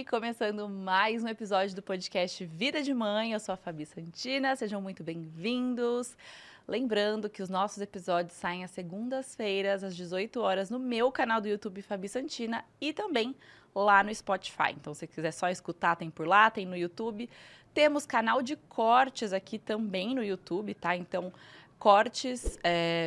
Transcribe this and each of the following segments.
Oi, começando mais um episódio do podcast Vida de Mãe. Eu sou a Fabi Santina, sejam muito bem-vindos. Lembrando que os nossos episódios saem às segundas-feiras, às 18 horas, no meu canal do YouTube Fabi Santina e também lá no Spotify. Então, se você quiser só escutar, tem por lá, tem no YouTube. Temos canal de cortes aqui também no YouTube, tá? Então, cortes,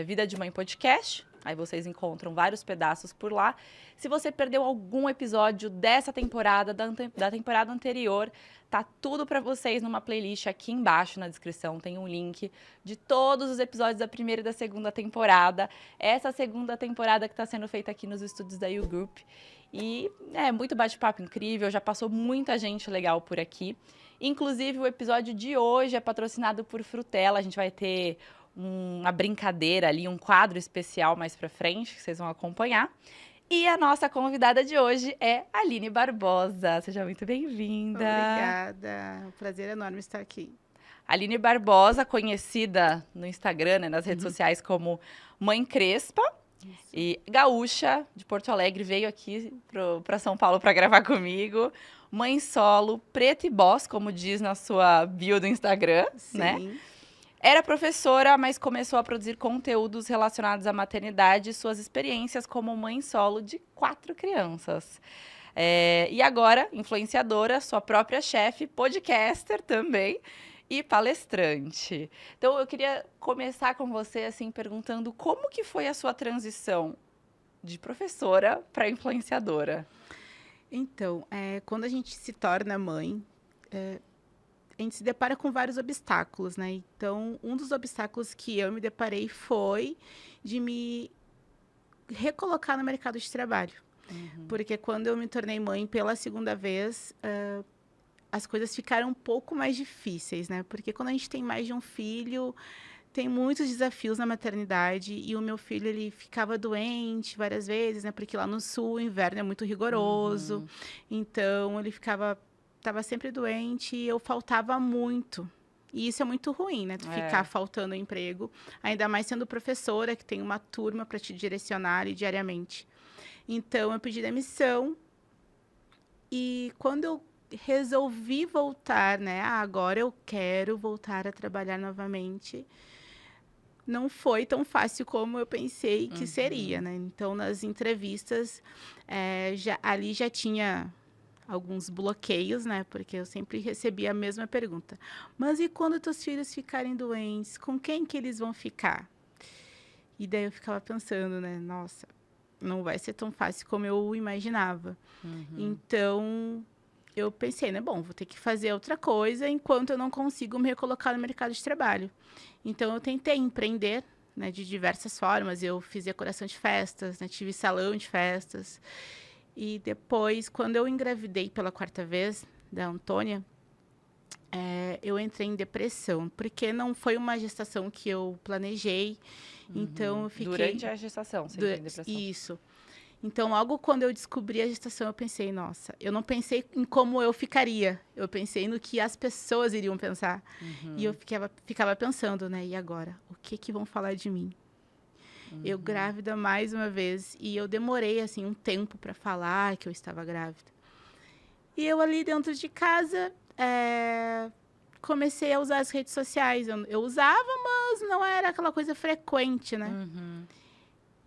Vida de Mãe Podcast. Aí vocês encontram vários pedaços por lá. Se você perdeu algum episódio dessa temporada, da temporada anterior, tá tudo para vocês numa playlist aqui embaixo na descrição. Tem um link de todos os episódios da primeira e da segunda temporada. Essa segunda temporada que está sendo feita aqui nos estúdios da YouGroup. E é muito bate-papo incrível, já passou muita gente legal por aqui. Inclusive, o episódio de hoje é patrocinado por Frutella. A gente vai ter uma brincadeira ali, um quadro especial mais pra frente, que vocês vão acompanhar. E a nossa convidada de hoje é Aline Barbosa. Seja muito bem-vinda. Obrigada, é um prazer enorme estar aqui. Aline Barbosa, conhecida no Instagram, né, nas redes sociais como Mãe Crespa. Isso. E gaúcha de Porto Alegre, veio aqui para São Paulo para gravar comigo. Mãe solo, preta e boss, como diz na sua bio do Instagram, Sim. né? Era professora, mas começou a produzir conteúdos relacionados à maternidade e suas experiências como mãe solo de 4 crianças. E agora, influenciadora, sua própria chefe, podcaster também e palestrante. Então, eu queria começar com você, assim, perguntando como que foi a sua transição de professora para influenciadora? Então, quando a gente se torna mãe, a gente se depara com vários obstáculos, né? Então, um dos obstáculos que eu me deparei foi de me recolocar no mercado de trabalho. Uhum. Porque quando eu me tornei mãe pela segunda vez, as coisas ficaram um pouco mais difíceis, né? Porque quando a gente tem mais de um filho, tem muitos desafios na maternidade. E o meu filho, ele ficava doente várias vezes, né? Porque lá no sul, o inverno é muito rigoroso. Uhum. Então, ele estava sempre doente e eu faltava muito. E isso é muito ruim, né? Tu ficar faltando emprego. Ainda mais sendo professora, que tem uma turma para te direcionar ali diariamente. Então, eu pedi demissão. E quando eu resolvi voltar, né? Agora eu quero voltar a trabalhar novamente. Não foi tão fácil como eu pensei que seria, né? Então, nas entrevistas, ali já tinha alguns bloqueios, né? Porque eu sempre recebia a mesma pergunta. Mas e quando teus filhos ficarem doentes? Com quem que eles vão ficar? E daí eu ficava pensando, né? Nossa, não vai ser tão fácil como eu imaginava. Uhum. Então, eu pensei, né? Bom, vou ter que fazer outra coisa enquanto eu não consigo me recolocar no mercado de trabalho. Então, eu tentei empreender, né? De diversas formas. Eu fiz decoração de festas, né? Tive salão de festas. E depois, quando eu engravidei pela 4ª vez, da Antônia, eu entrei em depressão, porque não foi uma gestação que eu planejei. Uhum. Então, eu fiquei... Durante a gestação, você entrou em depressão? Isso. Então, logo quando eu descobri a gestação, eu pensei, nossa, eu não pensei em como eu ficaria. Eu pensei no que as pessoas iriam pensar. Uhum. E eu ficava pensando, né? E agora? O que vão falar de mim? Eu grávida mais uma vez. E eu demorei, assim, um tempo para falar que eu estava grávida. E eu ali dentro de casa, comecei a usar as redes sociais. Eu usava, mas não era aquela coisa frequente, né? Uhum.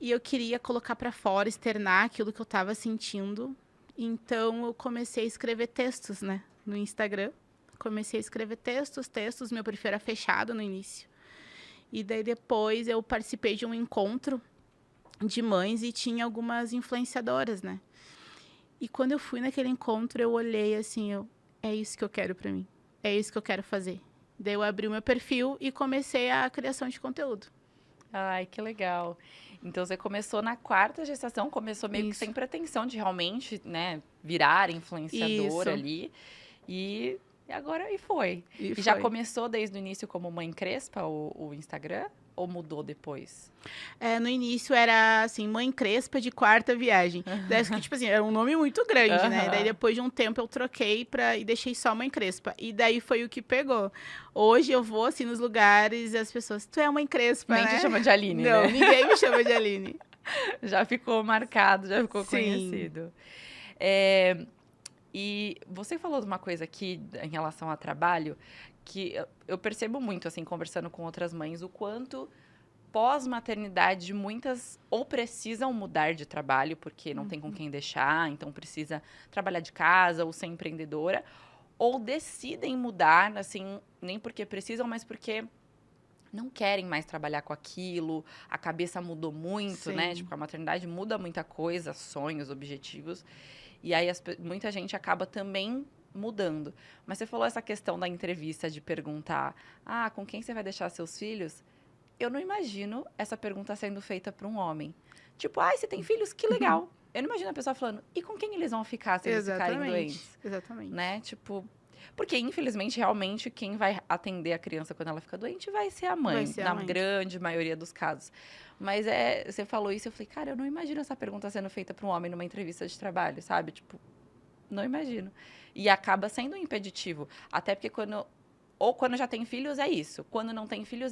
E eu queria colocar para fora, externar aquilo que eu estava sentindo. Então, eu comecei a escrever textos, né? No Instagram. Comecei a escrever textos. Meu perfil era fechado no início. E daí, depois, eu participei de um encontro de mães e tinha algumas influenciadoras, né? E quando eu fui naquele encontro, eu olhei assim, é isso que eu quero pra mim. É isso que eu quero fazer. Daí, eu abri o meu perfil e comecei a criação de conteúdo. Ai, que legal. Então, você começou na 4ª gestação, começou meio que sem pretensão de realmente, né, virar influenciadora ali. E agora foi. E já começou desde o início como Mãe Crespa, o Instagram? Ou mudou depois? No início era, assim, Mãe Crespa de 4ª viagem. Daí, tipo assim, era um nome muito grande, né? Daí, depois de um tempo, eu troquei e deixei só Mãe Crespa. E daí, foi o que pegou. Hoje, eu vou, assim, nos lugares e as pessoas... Tu é a Mãe Crespa, Nem né? te chama de Aline, Não, né? ninguém me chama de Aline. Já ficou marcado, já ficou conhecido. E você falou de uma coisa aqui em relação ao trabalho, que eu percebo muito, assim, conversando com outras mães, o quanto pós-maternidade muitas ou precisam mudar de trabalho, porque não tem com quem deixar, então precisa trabalhar de casa ou ser empreendedora, ou decidem mudar, assim, nem porque precisam, mas porque não querem mais trabalhar com aquilo, a cabeça mudou muito, né? Sim. Tipo, a maternidade muda muita coisa, sonhos, objetivos. E aí muita gente acaba também mudando. Mas você falou essa questão da entrevista de perguntar: ah, com quem você vai deixar seus filhos? Eu não imagino essa pergunta sendo feita para um homem. Tipo, ai, você tem filhos? Que legal. Eu não imagino a pessoa falando: e com quem eles vão ficar se eles ficarem doentes? Exatamente. Né? Tipo, porque infelizmente, realmente, quem vai atender a criança quando ela fica doente vai ser a mãe, na grande maioria dos casos. Mas você falou isso, eu falei, cara, eu não imagino essa pergunta sendo feita para um homem numa entrevista de trabalho, sabe? Tipo, não imagino. E acaba sendo um impeditivo. Até porque quando já tem filhos, é isso. Quando não tem filhos,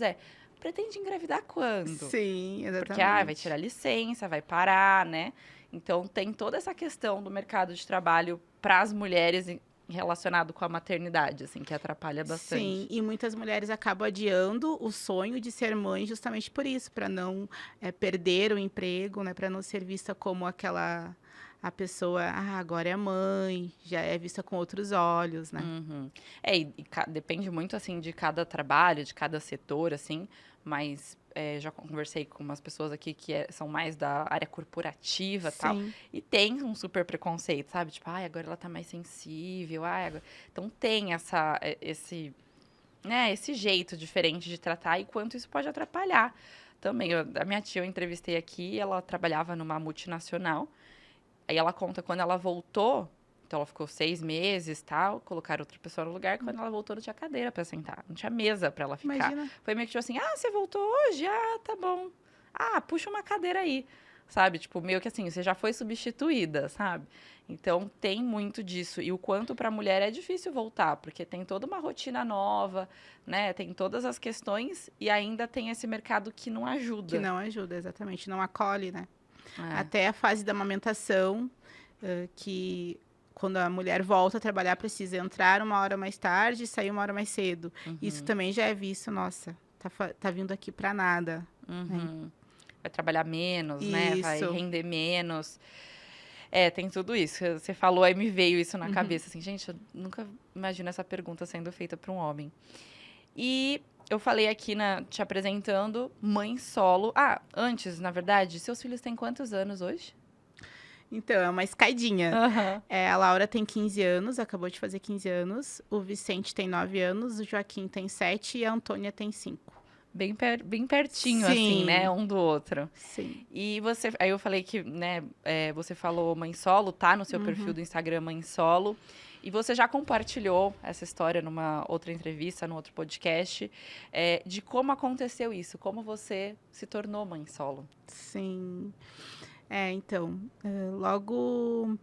pretende engravidar quando? Sim, exatamente. Porque, vai tirar licença, vai parar, né? Então, tem toda essa questão do mercado de trabalho para as mulheres relacionado com a maternidade, assim, que atrapalha bastante. Sim, e muitas mulheres acabam adiando o sonho de ser mãe justamente por isso, para não perder o emprego, né? Para não ser vista como a pessoa, agora é mãe, já é vista com outros olhos, né? Uhum. Depende muito, assim, de cada trabalho, de cada setor, assim, mas já conversei com umas pessoas aqui que são mais da área corporativa e tal, e tem um super preconceito, sabe? Tipo, agora ela tá mais sensível, agora... Então tem esse jeito diferente de tratar e quanto isso pode atrapalhar também. A minha tia eu entrevistei aqui, ela trabalhava numa multinacional, aí ela conta quando ela voltou, então ela ficou 6 meses, tal, colocaram outra pessoa no lugar, quando ela voltou não tinha cadeira pra sentar, não tinha mesa pra ela ficar. Imagina. Foi meio que tipo assim, você voltou hoje? Tá bom. Puxa uma cadeira aí, sabe? Tipo, meio que assim, você já foi substituída, sabe? Então, tem muito disso. E o quanto pra mulher é difícil voltar, porque tem toda uma rotina nova, né? Tem todas as questões e ainda tem esse mercado que não ajuda. Que não ajuda, exatamente. Não acolhe, né? Até a fase da amamentação, que quando a mulher volta a trabalhar, precisa entrar 1 hora mais tarde e sair 1 hora mais cedo. Uhum. Isso também já é visto, nossa, tá vindo aqui pra nada. Uhum. Né? Vai trabalhar menos, isso. Né? Vai render menos. Tem tudo isso. Você falou, aí me veio isso na cabeça. Assim, gente, eu nunca imagino essa pergunta sendo feita para um homem. E eu falei aqui, te apresentando, mãe solo. Antes, na verdade, seus filhos têm quantos anos hoje? Então, é uma escadinha. Uhum. A Laura tem 15 anos, acabou de fazer 15 anos. O Vicente tem 9 anos, o Joaquim tem 7 e a Antônia tem 5. Bem pertinho, Sim. assim, né? Um do outro. Sim. E aí eu falei que, né, você falou mãe solo, tá no seu perfil do Instagram mãe solo. E você já compartilhou essa história numa outra entrevista, num outro podcast, de como aconteceu isso, como você se tornou mãe solo. Sim. Então, logo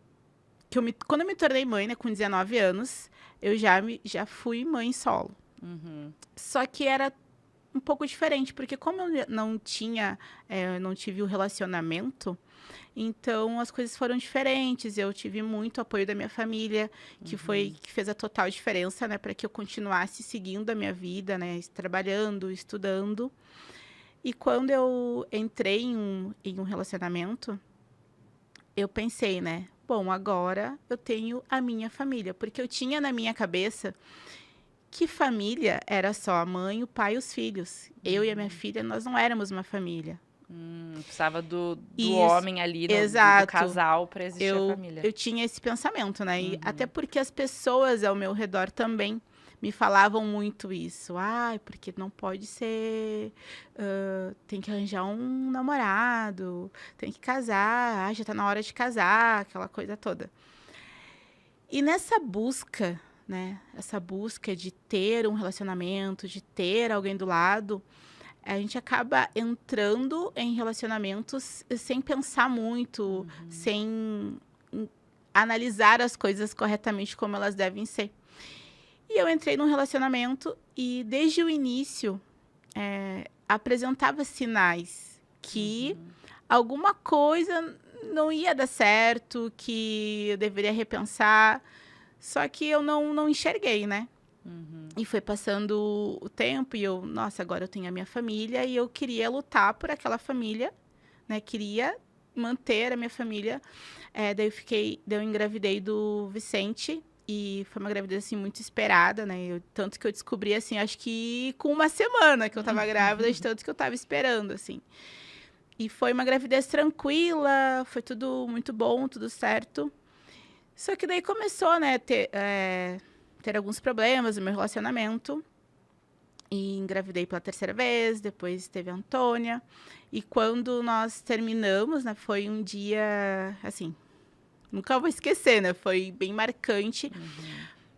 que quando eu me tornei mãe, né, com 19 anos, eu já fui mãe solo. Uhum. Só que era um pouco diferente, porque como eu não tive o relacionamento, então as coisas foram diferentes. Eu tive muito apoio da minha família, que fez a total diferença, né, para que eu continuasse seguindo a minha vida, né, trabalhando, estudando. E quando eu entrei em um relacionamento, eu pensei, né, bom, agora eu tenho a minha família, porque eu tinha na minha cabeça que família era só a mãe, o pai e os filhos. Eu e a minha filha, nós não éramos uma família. Precisava do homem ali, do casal, para existir a família. Eu tinha esse pensamento, né? E até porque as pessoas ao meu redor também me falavam muito isso. Porque não pode ser... tem que arranjar um namorado, tem que casar, já tá na hora de casar, aquela coisa toda. E nessa busca... né? Essa busca de ter um relacionamento, de ter alguém do lado, a gente acaba entrando em relacionamentos sem pensar muito, sem analisar as coisas corretamente como elas devem ser. E eu entrei num relacionamento e, desde o início, apresentava sinais que alguma coisa não ia dar certo, que eu deveria repensar. Só que eu não enxerguei, né? E foi passando o tempo e eu, nossa, agora eu tenho a minha família e eu queria lutar por aquela família, né? Queria manter a minha família. Daí eu engravidei do Vicente e foi uma gravidez, assim, muito esperada, né? Tanto que eu descobri, assim, acho que com uma semana que eu tava grávida, de tanto que eu tava esperando, assim. E foi uma gravidez tranquila, foi tudo muito bom, tudo certo. Só que daí começou, né, ter alguns problemas no meu relacionamento. E engravidei pela terceira vez, depois teve a Antônia. E quando nós terminamos, né, foi um dia, assim, nunca vou esquecer, né? Foi bem marcante.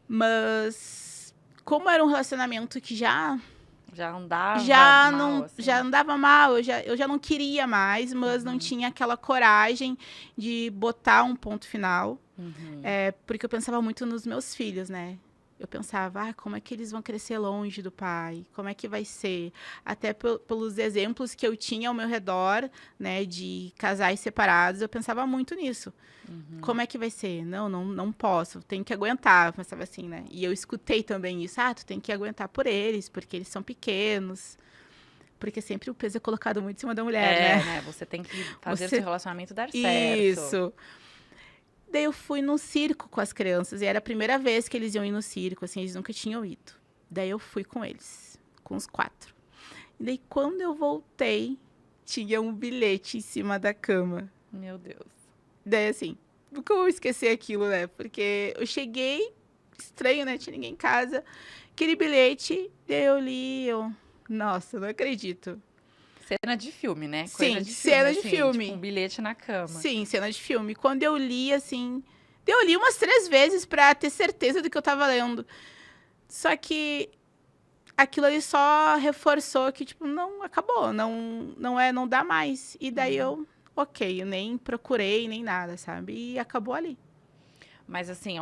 Mas como era um relacionamento que já Mal, assim. já andava mal, eu já não queria mais, mas não tinha aquela coragem de botar um ponto final. Porque eu pensava muito nos meus filhos, né? Eu pensava, como é que eles vão crescer longe do pai? Como é que vai ser? Até pelos exemplos que eu tinha ao meu redor, né, de casais separados, eu pensava muito nisso. Como é que vai ser? Não posso, tenho que aguentar. Eu pensava assim, né? E eu escutei também isso. Tu tem que aguentar por eles, porque eles são pequenos. Porque sempre o peso é colocado muito em cima da mulher, né? Você tem que fazer o seu relacionamento dar certo. Isso. Daí eu fui num circo com as crianças. E era a primeira vez que eles iam ir no circo, assim, eles nunca tinham ido. Daí eu fui com eles, com os 4. E daí quando eu voltei, tinha um bilhete em cima da cama. Meu Deus. Daí, assim, nunca vou esquecer aquilo, né? Porque eu cheguei, estranho, né? Tinha ninguém em casa. Aquele bilhete, daí eu li, nossa, não acredito. Cena de filme, né? Sim, cena de filme. Tipo, um bilhete na cama. Sim, cena de filme. Quando eu li, assim... Eu li umas 3 vezes pra ter certeza do que eu tava lendo. Só que aquilo ali só reforçou que, tipo, não, acabou. Não dá mais. E daí eu nem procurei, nem nada, sabe? E acabou ali. Mas assim,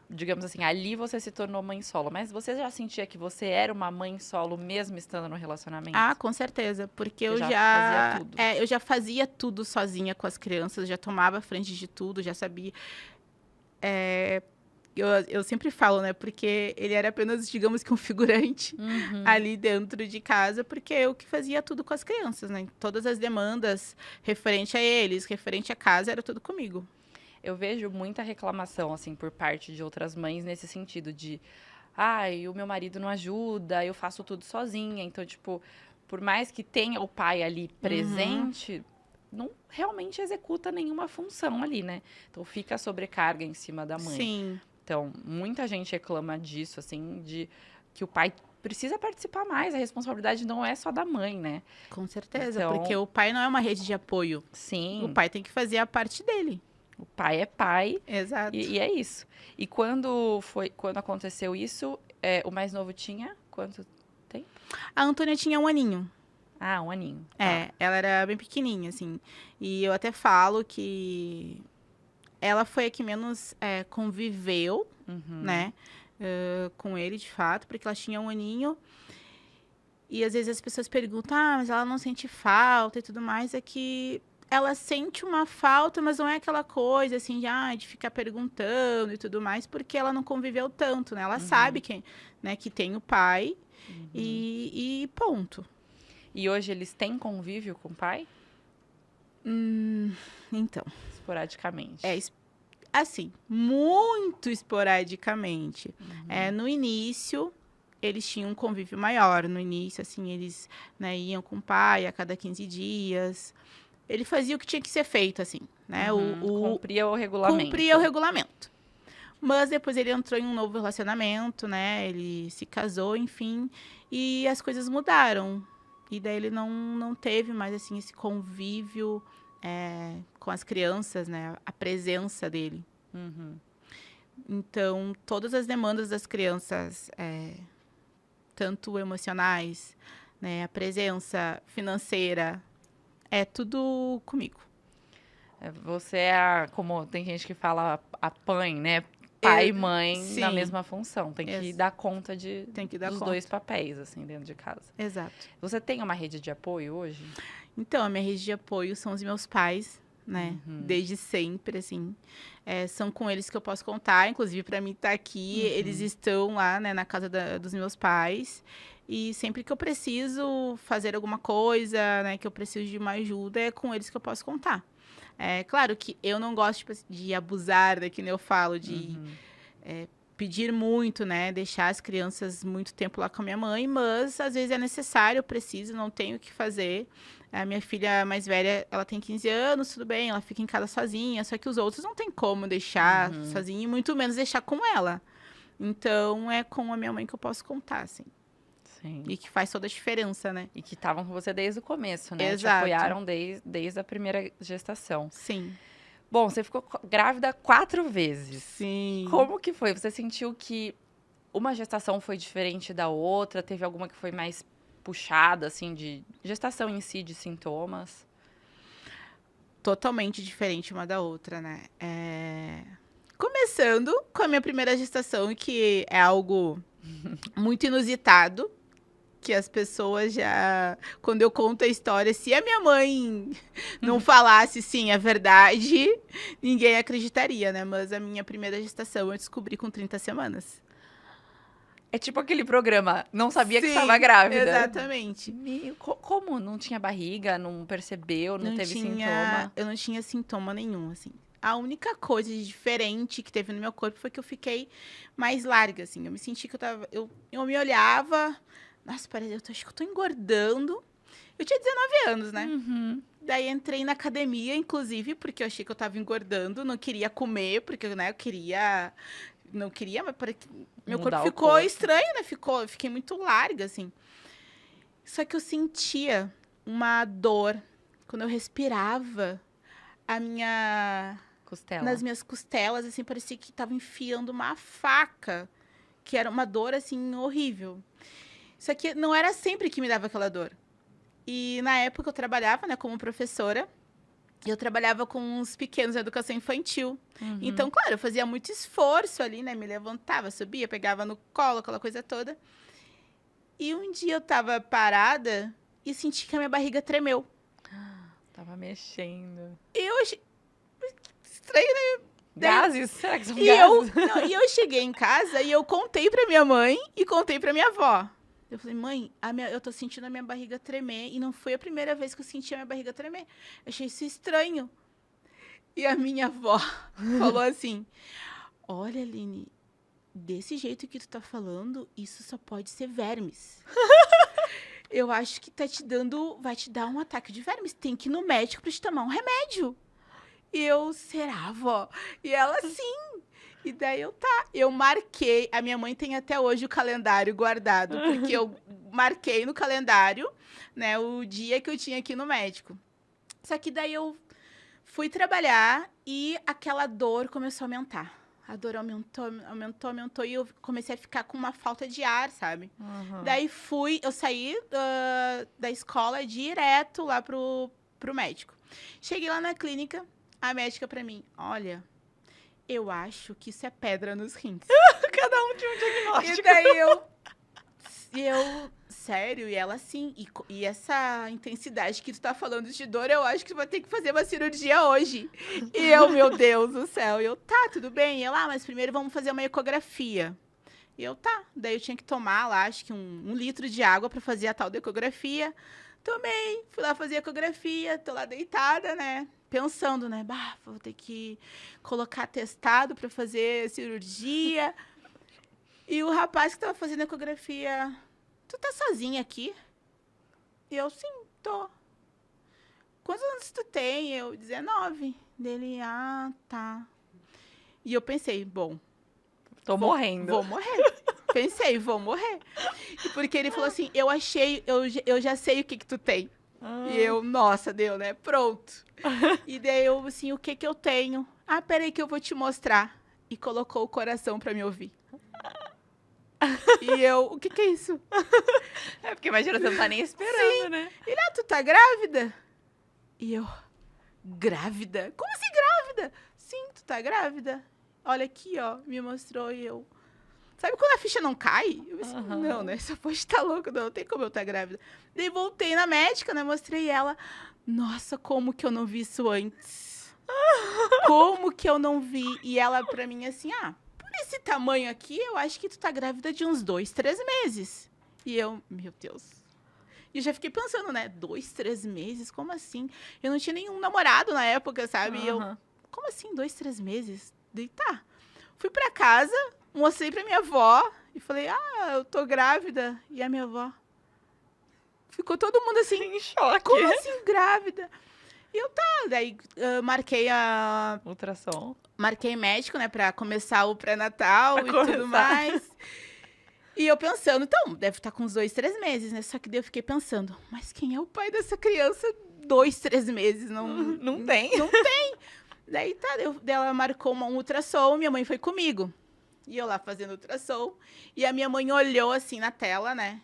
digamos assim, ali você se tornou mãe solo. Mas você já sentia que você era uma mãe solo mesmo estando no relacionamento? Com certeza. Porque eu fazia tudo. eu já fazia tudo sozinha com as crianças, já tomava a frente de tudo, já sabia. Eu sempre falo, né? Porque ele era apenas, digamos que um figurante ali dentro de casa, porque eu que fazia tudo com as crianças, né? Todas as demandas referente a eles, referente à casa, era tudo comigo. Eu vejo muita reclamação, assim, por parte de outras mães nesse sentido de... o meu marido não ajuda, eu faço tudo sozinha. Então, tipo, por mais que tenha o pai ali presente, não realmente executa nenhuma função ali, né? Então, fica a sobrecarga em cima da mãe. Sim. Então, muita gente reclama disso, assim, de que o pai precisa participar mais. A responsabilidade não é só da mãe, né? Com certeza, Então, porque o pai não é uma rede de apoio. Sim. O pai tem que fazer a parte dele. O pai é pai. Exato. E é isso. E quando aconteceu isso, o mais novo tinha quanto tempo? A Antônia tinha 1 aninho. 1 aninho. Tá. Ela era bem pequenininha, assim. E eu até falo que ela foi a que menos conviveu, né? Com ele, de fato, porque ela tinha 1 aninho. E às vezes as pessoas perguntam, mas ela não sente falta e tudo mais. É que ela sente uma falta, mas não é aquela coisa, assim, de ficar perguntando e tudo mais, porque ela não conviveu tanto, né? Ela sabe que tem o pai e ponto. E hoje eles têm convívio com o pai? Então. Esporadicamente. Assim, muito esporadicamente. No início, eles tinham um convívio maior. No início, assim, eles, né, iam com o pai a cada 15 dias. Ele fazia o que tinha que ser feito, assim, né? Cumpria o regulamento. Cumpria o regulamento. Mas depois ele entrou em um novo relacionamento, né? Ele se casou, enfim. E as coisas mudaram. E daí ele não teve mais, assim, esse convívio com as crianças, né? A presença dele. Então, todas as demandas das crianças, tanto emocionais, né? A presença financeira... É tudo comigo. Você como tem gente que fala a pai, né? Pai e mãe na mesma função. Tem que dar conta dos 2 papéis, assim, dentro de casa. Exato. Você tem uma rede de apoio hoje? Então, a minha rede de apoio são os meus pais, né? Desde sempre, assim. São com eles que eu posso contar, inclusive para mim estar aqui, eles estão lá, né, na casa dos meus pais. E sempre que eu preciso fazer alguma coisa, né, que eu preciso de uma ajuda, é com eles que eu posso contar. É claro que eu não gosto tipo, de abusar, né, que nem eu falo, de pedir muito, né, deixar as crianças muito tempo lá com a minha mãe, mas às vezes é necessário, eu preciso, não tenho o que fazer. A minha filha mais velha, ela tem 15 anos, tudo bem, ela fica em casa sozinha, só que os outros não tem como deixar sozinha, e muito menos deixar com ela. Então, é com a minha mãe que eu posso contar, assim. Sim. E que faz toda a diferença, né? E que estavam com você desde o começo, né? Exato. Te apoiaram desde a primeira gestação. Sim. Bom, você ficou grávida 4 vezes. Sim. Como que foi? Você sentiu que uma gestação foi diferente da outra? Teve alguma que foi mais puxada, assim, de gestação em si, de sintomas? Totalmente diferente uma da outra, né? Começando com a minha primeira gestação, que é algo muito inusitado, que as pessoas já... Quando eu conto a história, se a minha mãe não falasse, sim, a verdade, ninguém acreditaria, né? Mas a minha primeira gestação eu descobri com 30 semanas. É tipo aquele programa, não sabia que Sim, estava grávida. Exatamente. Como? Não tinha barriga? Não percebeu? Não teve sintoma? Eu não tinha sintoma nenhum, assim. A única coisa de diferente que teve no meu corpo foi que eu fiquei mais larga, assim. Eu me senti que eu tava... Eu me olhava... Nossa, parece, acho que eu tô engordando. Eu tinha 19 anos, né? Daí entrei na academia, inclusive, porque eu achei que eu tava engordando. Não queria comer, porque, né, eu queria... Não queria, mas meu corpo ficou estranho, né? Fiquei muito larga, assim. Só que eu sentia uma dor quando eu respirava nas minhas costelas, assim, parecia que tava enfiando uma faca, que era uma dor, assim, horrível. Só que não era sempre que me dava aquela dor. E na época eu trabalhava, né, como professora. Eu trabalhava com uns pequenos na educação infantil. Então, claro, eu fazia muito esforço ali, né? Me levantava, subia, pegava no colo, aquela coisa toda. E um dia eu tava parada e senti que a minha barriga tremeu. Tava mexendo. E eu achei... Estranho, né? Gases? Será que são gases? E eu cheguei em casa e eu contei pra minha mãe e contei pra minha avó. Eu falei, mãe, eu tô sentindo a minha barriga tremer. E não foi a primeira vez que eu senti a minha barriga tremer. Eu achei isso estranho. E a minha avó falou assim, olha, Aline, desse jeito que tu tá falando, isso só pode ser vermes. Eu acho que vai te dar um ataque de vermes. Tem que ir no médico pra te tomar um remédio. E eu, será, vó? E ela, sim. E daí eu marquei, a minha mãe tem até hoje o calendário guardado, porque eu marquei no calendário, né, o dia que eu tinha que ir no médico. Só que daí eu fui trabalhar e aquela dor começou a aumentar. A dor aumentou e eu comecei a ficar com uma falta de ar, sabe? Daí eu saí da escola direto lá pro médico. Cheguei lá na clínica, a médica pra mim, olha... Eu acho que isso é pedra nos rins. Cada um tinha um diagnóstico. E daí sério? E ela assim, e essa intensidade que tu tá falando de dor, eu acho que tu vai ter que fazer uma cirurgia hoje. E eu, meu Deus do céu. E eu, tá, tudo bem. E ela, mas primeiro vamos fazer uma ecografia. E eu, tá. Daí eu tinha que tomar lá, acho que um litro de água pra fazer a tal da ecografia. Tomei, fui lá fazer a ecografia, tô lá deitada, né? Pensando, né? Vou ter que colocar atestado para fazer cirurgia. E o rapaz que tava fazendo a ecografia, tu tá sozinha aqui? E eu, sim, tô. Quantos anos tu tem? Eu, 19. Dele, tá. E eu pensei, bom... Tô morrendo. Vou morrer. Pensei, vou morrer. Porque ele falou assim, eu já sei o que tu tem. E eu, nossa, deu, né? Pronto. E daí eu, assim, o que eu tenho? Peraí que eu vou te mostrar. E colocou o coração pra me ouvir. E eu, o que é isso? É porque imagina, você não tá nem esperando, sim. Né? Ele, tu tá grávida? E eu, grávida? Como assim grávida? Sim, tu tá grávida. Olha aqui, ó, me mostrou e eu... Sabe quando a ficha não cai? Eu pensei, não, né? Essa poxa tá louca, não tem como eu estar grávida. Daí voltei na médica, né? Mostrei ela. Nossa, como que eu não vi isso antes? Como que eu não vi? E ela pra mim assim, por esse tamanho aqui, eu acho que tu tá grávida de uns 2, 3 meses. E eu, meu Deus. E eu já fiquei pensando, né? 2, 3 meses? Como assim? Eu não tinha nenhum namorado na época, sabe? E eu, como assim 2, 3 meses? Daí tá. Fui pra casa, mostrei pra minha avó e falei, eu tô grávida. E a minha avó ficou todo mundo assim, Em choque. como assim grávida? E eu, daí Ultrassom. marquei médico, né, pra começar o pré-natal e começar. tudo mais. E eu pensando, então, deve estar com uns 2, 3 meses, né? Só que daí eu fiquei pensando, mas quem é o pai dessa criança 2, 3 meses? Não tem. Não tem. Daí ela marcou um ultrassom, minha mãe foi comigo. E eu lá fazendo ultrassom. E a minha mãe olhou assim na tela, né?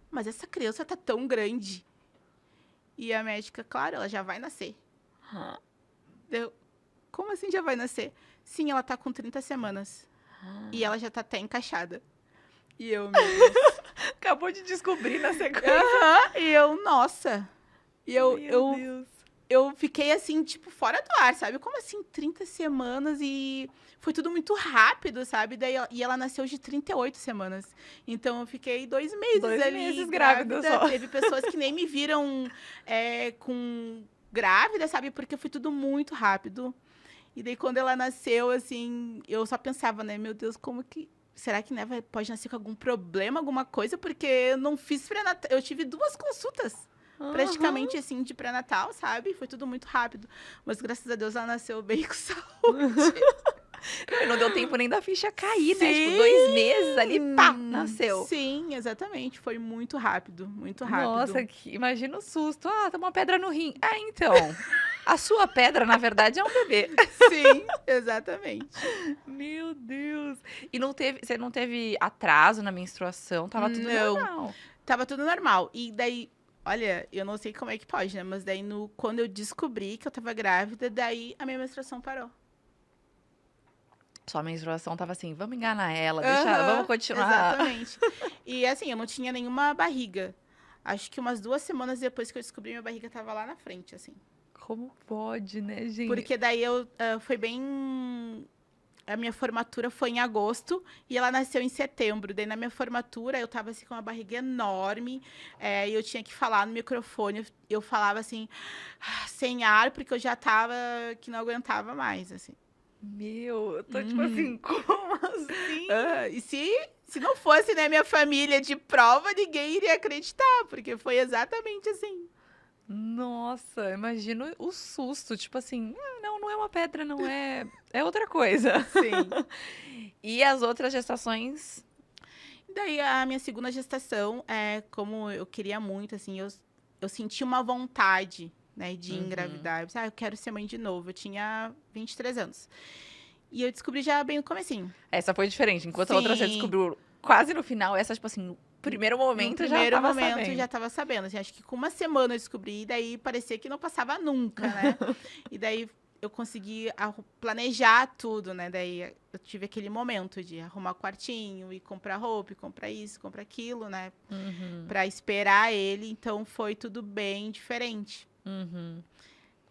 Mas essa criança tá tão grande. E a médica, claro, ela já vai nascer. Eu, como assim já vai nascer? Sim, ela tá com 30 semanas. E ela já tá até encaixada. E eu, meu Deus. Acabou de descobrir na sequência. E eu, nossa. E Meu Deus. eu fiquei assim, tipo, fora do ar, sabe? Como assim 30 semanas? E foi tudo muito rápido, sabe? E ela nasceu de 38 semanas. Então eu fiquei 2 meses 2 ali. meses grávida só. Teve pessoas que nem me viram com grávida, sabe? Porque foi tudo muito rápido. E daí, quando ela nasceu, assim, eu só pensava, né? Meu Deus, como que... Será que, né, pode nascer com algum problema, alguma coisa? Porque eu não fiz pré-natal. Eu tive 2 consultas, praticamente, assim, de pré-natal, sabe? Foi tudo muito rápido. Mas, graças a Deus, ela nasceu bem com saúde. Não deu tempo nem da ficha cair, né? Tipo, 2 meses ali, pá, nasceu. Sim, exatamente. Foi muito rápido, muito rápido. Nossa, imagina o susto. Tem uma pedra no rim. Então, a sua pedra, na verdade, é um bebê. Sim, exatamente. Meu Deus. E você não teve atraso na menstruação? Tava tudo normal. Tava tudo normal. E daí, olha, eu não sei como é que pode, né? Mas daí, quando eu descobri que eu tava grávida, daí a minha menstruação parou. Sua menstruação tava assim, vamos enganar ela, vamos continuar. Exatamente. E assim, eu não tinha nenhuma barriga. Acho que umas 2 semanas depois que eu descobri, minha barriga tava lá na frente, assim. Como pode, né, gente? Porque daí foi bem... A minha formatura foi em agosto e ela nasceu em setembro. Daí, na minha formatura, eu tava assim com uma barriga enorme. E eu tinha que falar no microfone. Eu falava assim, sem ar, porque eu já tava que não aguentava mais, assim. Meu, eu tô tipo assim, como assim? E se não fosse, né, minha família de prova, ninguém iria acreditar, porque foi exatamente assim. Nossa, imagino o susto, tipo assim, não é uma pedra, não é, é outra coisa. Sim. E as outras gestações? Daí, a minha segunda gestação, como eu queria muito, assim, eu senti uma vontade, né, de engravidar. Eu pensei, eu quero ser mãe de novo. Eu tinha 23 anos. E eu descobri já bem no comecinho. Essa foi diferente. Enquanto a outra você descobriu quase no final, essa, tipo assim, no primeiro momento já tava sabendo. Assim, acho que com uma semana eu descobri, e daí parecia que não passava nunca, né? E daí eu consegui planejar tudo, né? Daí eu tive aquele momento de arrumar o quartinho, e comprar roupa, e comprar isso, comprar aquilo, né? Pra esperar ele. Então foi tudo bem diferente.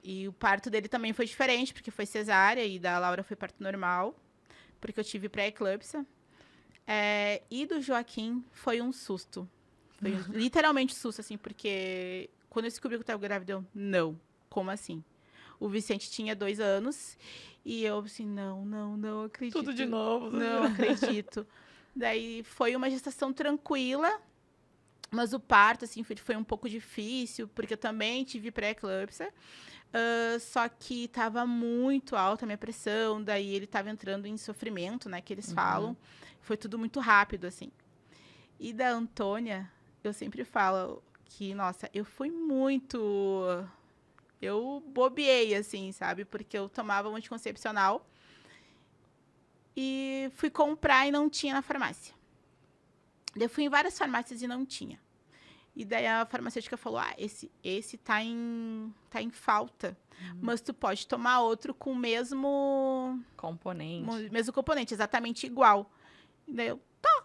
E o parto dele também foi diferente, porque foi cesárea, e da Laura foi parto normal, porque eu tive pré-eclâmpsia. E do Joaquim foi um susto. Foi literalmente susto, assim, porque quando eu descobri que eu estava grávida, eu, não, como assim? O Vicente tinha 2 anos, e eu, assim, não acredito. Tudo de novo. Não acredito. Daí foi uma gestação tranquila, mas o parto, assim, foi um pouco difícil, porque eu também tive pré-eclâmpsia. Só que estava muito alta a minha pressão, daí ele estava entrando em sofrimento, né, que eles falam. Foi tudo muito rápido, assim. E da Antônia, eu sempre falo que, nossa, eu fui muito... Eu bobeei, assim, sabe? Porque eu tomava um anticoncepcional e fui comprar e não tinha na farmácia. Eu fui em várias farmácias e não tinha. E daí a farmacêutica falou, esse tá em falta, mas tu pode tomar outro com o mesmo componente, exatamente igual. E daí eu, tá.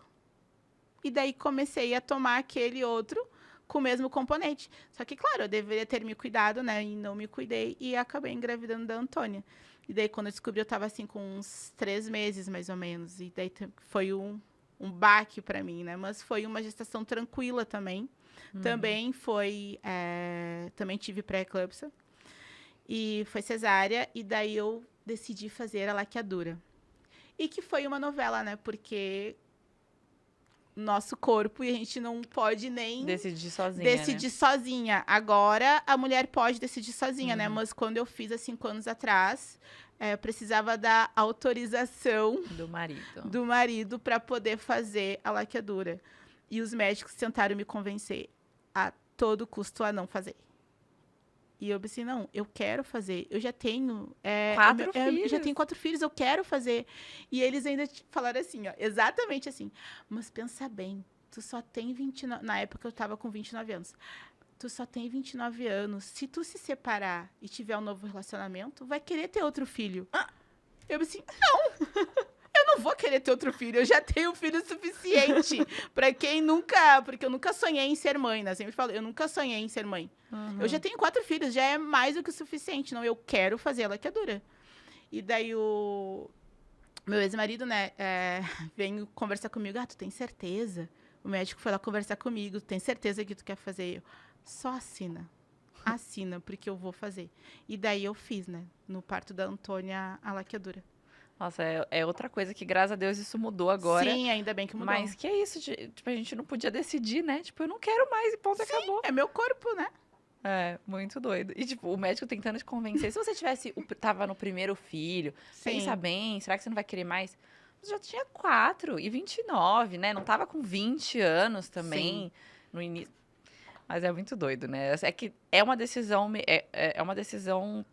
E daí comecei a tomar aquele outro com o mesmo componente. Só que, claro, eu deveria ter me cuidado, né? E não me cuidei e acabei engravidando da Antônia. E daí, quando eu descobri, eu tava assim com uns 3 meses, mais ou menos. E daí foi um baque para mim, né? Mas foi uma gestação tranquila também. Também foi... também tive pré-eclâmpsia. E foi cesárea. E daí eu decidi fazer a laqueadura. E que foi uma novela, né? Porque nosso corpo e a gente não pode nem Decidir sozinha, decidir sozinha. Agora a mulher pode decidir sozinha, né? Uhum. Mas quando eu fiz há 5 anos atrás, eu precisava da autorização né? Do marido. do marido para poder fazer a laqueadura. E os médicos tentaram me convencer a todo custo a não fazer. E eu pensei, não, eu quero fazer. Eu já tenho... 4 eu filhos. já tenho 4 filhos, eu quero fazer. E eles ainda falaram assim, ó, exatamente assim. Mas pensa bem, tu só tem 29... Na época eu tava com 29 anos. Tu só tem 29 anos. Se tu se separar e tiver um novo relacionamento, vai querer ter outro filho. Eu pensei, não! Eu não vou querer ter outro filho, eu já tenho filho suficiente. Pra quem nunca... Porque eu nunca sonhei em ser mãe, né? Eu sempre falo, eu nunca sonhei em ser mãe. Eu já tenho 4 filhos, já é mais do que o suficiente. Não, eu quero fazer a laqueadura. E daí o meu ex-marido, né, veio conversar comigo. Tu tem certeza? O médico foi lá conversar comigo. Tem certeza que tu quer fazer? Eu, só assina. Assina, porque eu vou fazer. E daí eu fiz, né, no parto da Antônia, a laqueadura. Nossa, é outra coisa que, graças a Deus, isso mudou agora. Sim, ainda bem que mudou. Mas que é isso, tipo, a gente não podia decidir, né? Tipo, eu não quero mais e ponto, acabou. É meu corpo, né? É, muito doido. E, tipo, o médico tentando te convencer. Se você tava no primeiro filho, pensa bem, será que você não vai querer mais? Você já tinha 4 e 29, né? Não tava com 20 anos também no início. Mas é muito doido, né? É que é uma decisão... É uma decisão...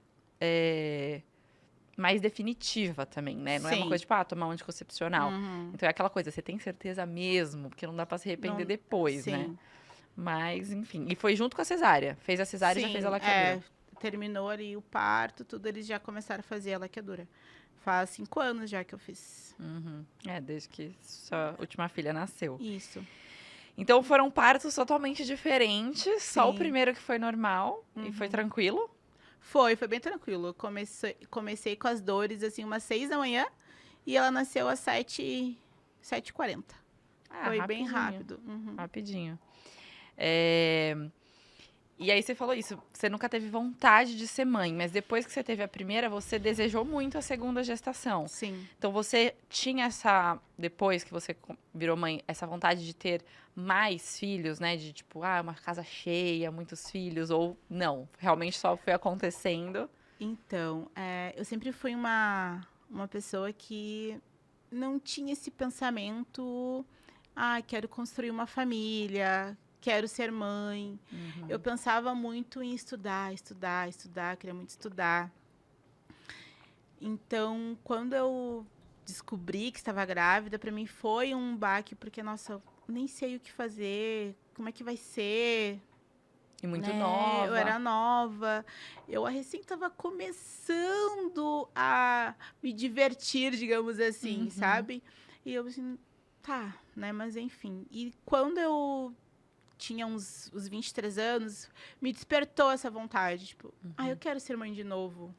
mais definitiva também, né? Não é uma coisa tipo, tomar um anticoncepcional. Então é aquela coisa, você tem certeza mesmo, porque não dá pra se arrepender depois, né? Mas, enfim. E foi junto com a cesárea. Fez a cesárea e já fez a laqueadura. Terminou ali o parto, tudo, eles já começaram a fazer a laqueadura. Faz 5 anos já que eu fiz. Desde que sua última filha nasceu. Isso. Então foram partos totalmente diferentes. Só o primeiro que foi normal e foi tranquilo. Foi bem tranquilo. Eu comecei com as dores, assim, umas 6 da manhã. E ela nasceu às 7h40. Foi rapidinho. bem rápido. Rapidinho. E aí você falou isso, você nunca teve vontade de ser mãe, mas depois que você teve a primeira, você desejou muito a segunda gestação. Sim. Então você tinha depois que você virou mãe, essa vontade de ter mais filhos, né? De tipo, uma casa cheia, muitos filhos, ou não? Realmente só foi acontecendo? Então, eu sempre fui uma pessoa que não tinha esse pensamento, quero construir uma família, quero ser mãe. Eu pensava muito em estudar, queria muito estudar. Então, quando eu descobri que estava grávida, para mim foi um baque, porque, nossa, nem sei o que fazer, como é que vai ser. E muito nova. Eu era nova. Eu recém estava começando a me divertir, digamos assim, sabe? E eu assim, né? Mas enfim. E quando eu tinha uns 23 anos, me despertou essa vontade. Tipo, eu quero ser mãe de novo.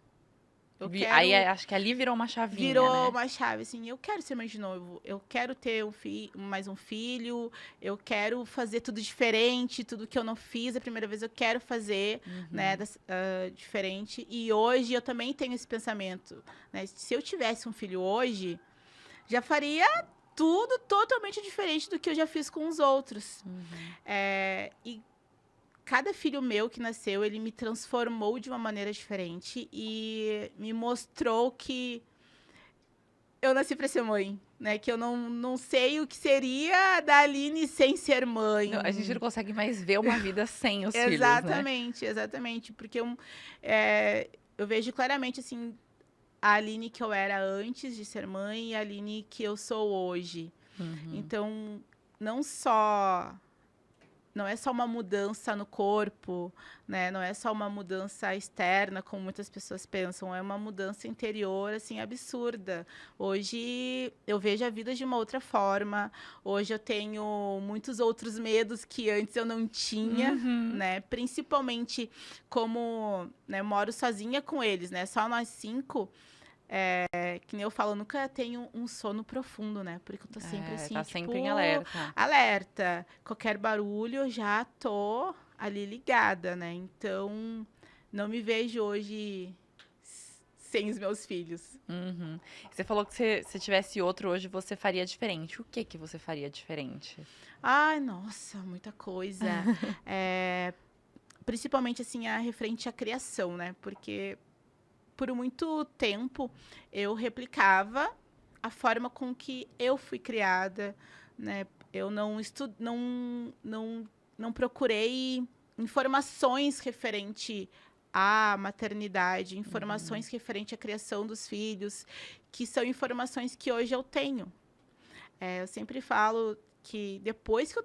Aí acho que ali virou uma chavinha, Virou né? uma chave, assim, eu quero ser mãe de novo. Eu quero ter mais um filho. Eu quero fazer tudo diferente, tudo que eu não fiz a primeira vez, eu quero fazer, né, diferente. E hoje eu também tenho esse pensamento, né? Se eu tivesse um filho hoje, já faria tudo totalmente diferente do que eu já fiz com os outros. E cada filho meu que nasceu, ele me transformou de uma maneira diferente e me mostrou que eu nasci para ser mãe, né? Que eu não sei o que seria da Aline sem ser mãe. Não, a gente não consegue mais ver uma vida sem os filhos, né? Exatamente. Porque eu vejo claramente, assim, a Aline que eu era antes de ser mãe e a Aline que eu sou hoje. Então, não só não é só uma mudança no corpo, né? Não é só uma mudança externa, como muitas pessoas pensam. É uma mudança interior, assim, absurda. Hoje eu vejo a vida de uma outra forma. Hoje eu tenho muitos outros medos que antes eu não tinha, né? Principalmente como, né, moro sozinha com eles, né? Só nós 5. Que nem eu falo, eu nunca tenho um sono profundo, né? Porque eu tô sempre assim, Tá tipo, sempre em alerta. alerta. Qualquer barulho, eu já tô ali ligada, né? Então, não me vejo hoje sem os meus filhos. Uhum. Você falou que se tivesse outro hoje, você faria diferente. O que você faria diferente? Ai, nossa, muita coisa. Principalmente, assim, a referente à criação, né? Porque por muito tempo eu replicava a forma com que eu fui criada, né? Eu não procurei informações referente à maternidade, informações referente à criação dos filhos, que são informações que hoje eu tenho. Eu sempre falo que depois que eu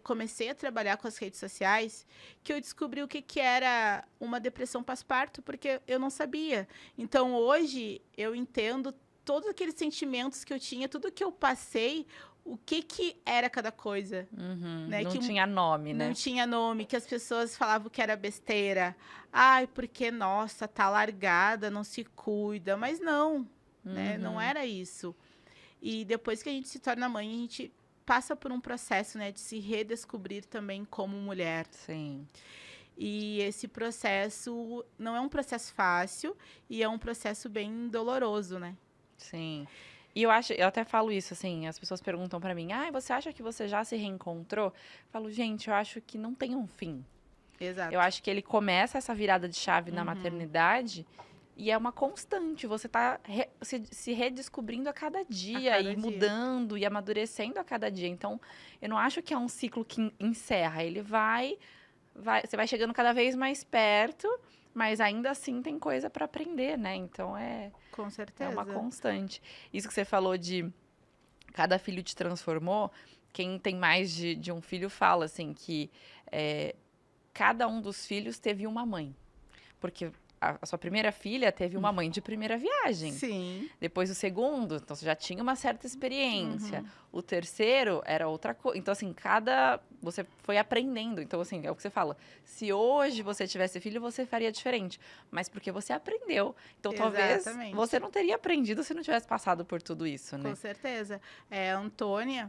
comecei a trabalhar com as redes sociais, que eu descobri o que era uma depressão pós-parto, porque eu não sabia. Então, hoje, eu entendo todos aqueles sentimentos que eu tinha, tudo que eu passei, o que era cada coisa. Né? Não Que tinha nome, né? não tinha nome, que as pessoas falavam que era besteira. Ai, porque, nossa, tá largada, não se cuida. Mas não, né? Não era isso. E depois que a gente se torna mãe, a gente passa por um processo, né, de se redescobrir também como mulher. Sim. E esse processo não é um processo fácil e é um processo bem doloroso, né? Sim. E eu até falo isso, assim, as pessoas perguntam pra mim, você acha que você já se reencontrou? Eu falo, gente, eu acho que não tem um fim. Exato. Eu acho que ele começa essa virada de chave na maternidade e é uma constante. Você tá se redescobrindo a cada dia e mudando e amadurecendo a cada dia. Então, eu não acho que é um ciclo que encerra. Ele você vai chegando cada vez mais perto, mas ainda assim tem coisa para aprender, né? Então, Com certeza. é uma constante. Isso que você falou de cada filho te transformou, quem tem mais de um filho fala, assim, que cada um dos filhos teve uma mãe. Porque a sua primeira filha teve uma mãe de primeira viagem. Sim. Depois o segundo, então você já tinha uma certa experiência. O terceiro era outra coisa. Então, assim, você foi aprendendo. Então, assim, é o que você fala. Se hoje você tivesse filho, você faria diferente. Mas porque você aprendeu. Então, talvez você não teria aprendido se não tivesse passado por tudo isso, né? Com certeza. A Antônia,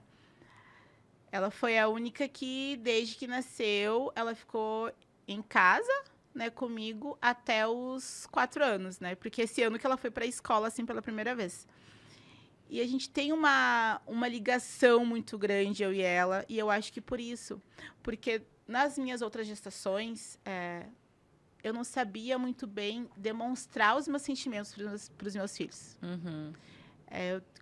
ela foi a única que, desde que nasceu, ela ficou em casa, né, comigo até os 4 anos, né? Porque esse ano que ela foi para a escola, assim, pela primeira vez. E a gente tem uma ligação muito grande, eu e ela, e eu acho que por isso. Porque nas minhas outras gestações, eu não sabia muito bem demonstrar os meus sentimentos para os meus filhos.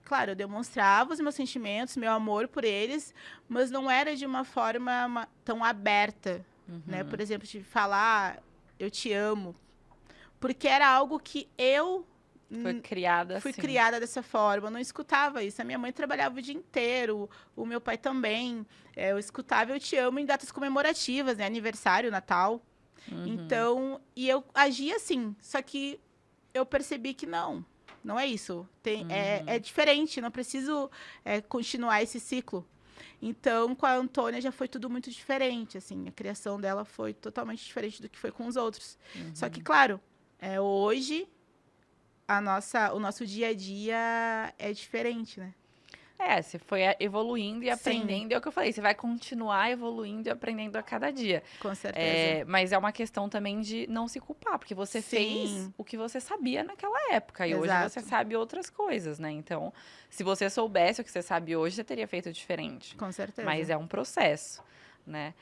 Claro, eu demonstrava os meus sentimentos, meu amor por eles, mas não era de uma forma tão aberta, né? Por exemplo, de falar, eu te amo. Porque era algo que eu fui criada dessa forma. Eu não escutava isso. A minha mãe trabalhava o dia inteiro, o meu pai também. Eu escutava eu te amo em datas comemorativas, né? Aniversário, Natal. Então, e eu agia assim. Só que eu percebi que não é isso. É diferente, não preciso continuar esse ciclo. Então, com a Antônia já foi tudo muito diferente, assim. A criação dela foi totalmente diferente do que foi com os outros. Só que, claro, hoje o nosso dia a dia é diferente, né? Você foi evoluindo e aprendendo. É o que eu falei, você vai continuar evoluindo e aprendendo a cada dia. Com certeza. Mas é uma questão também de não se culpar, porque você fez o que você sabia naquela época. E hoje você sabe outras coisas, né? Então, se você soubesse o que você sabe hoje, você teria feito diferente. Com certeza. Mas é um processo, né?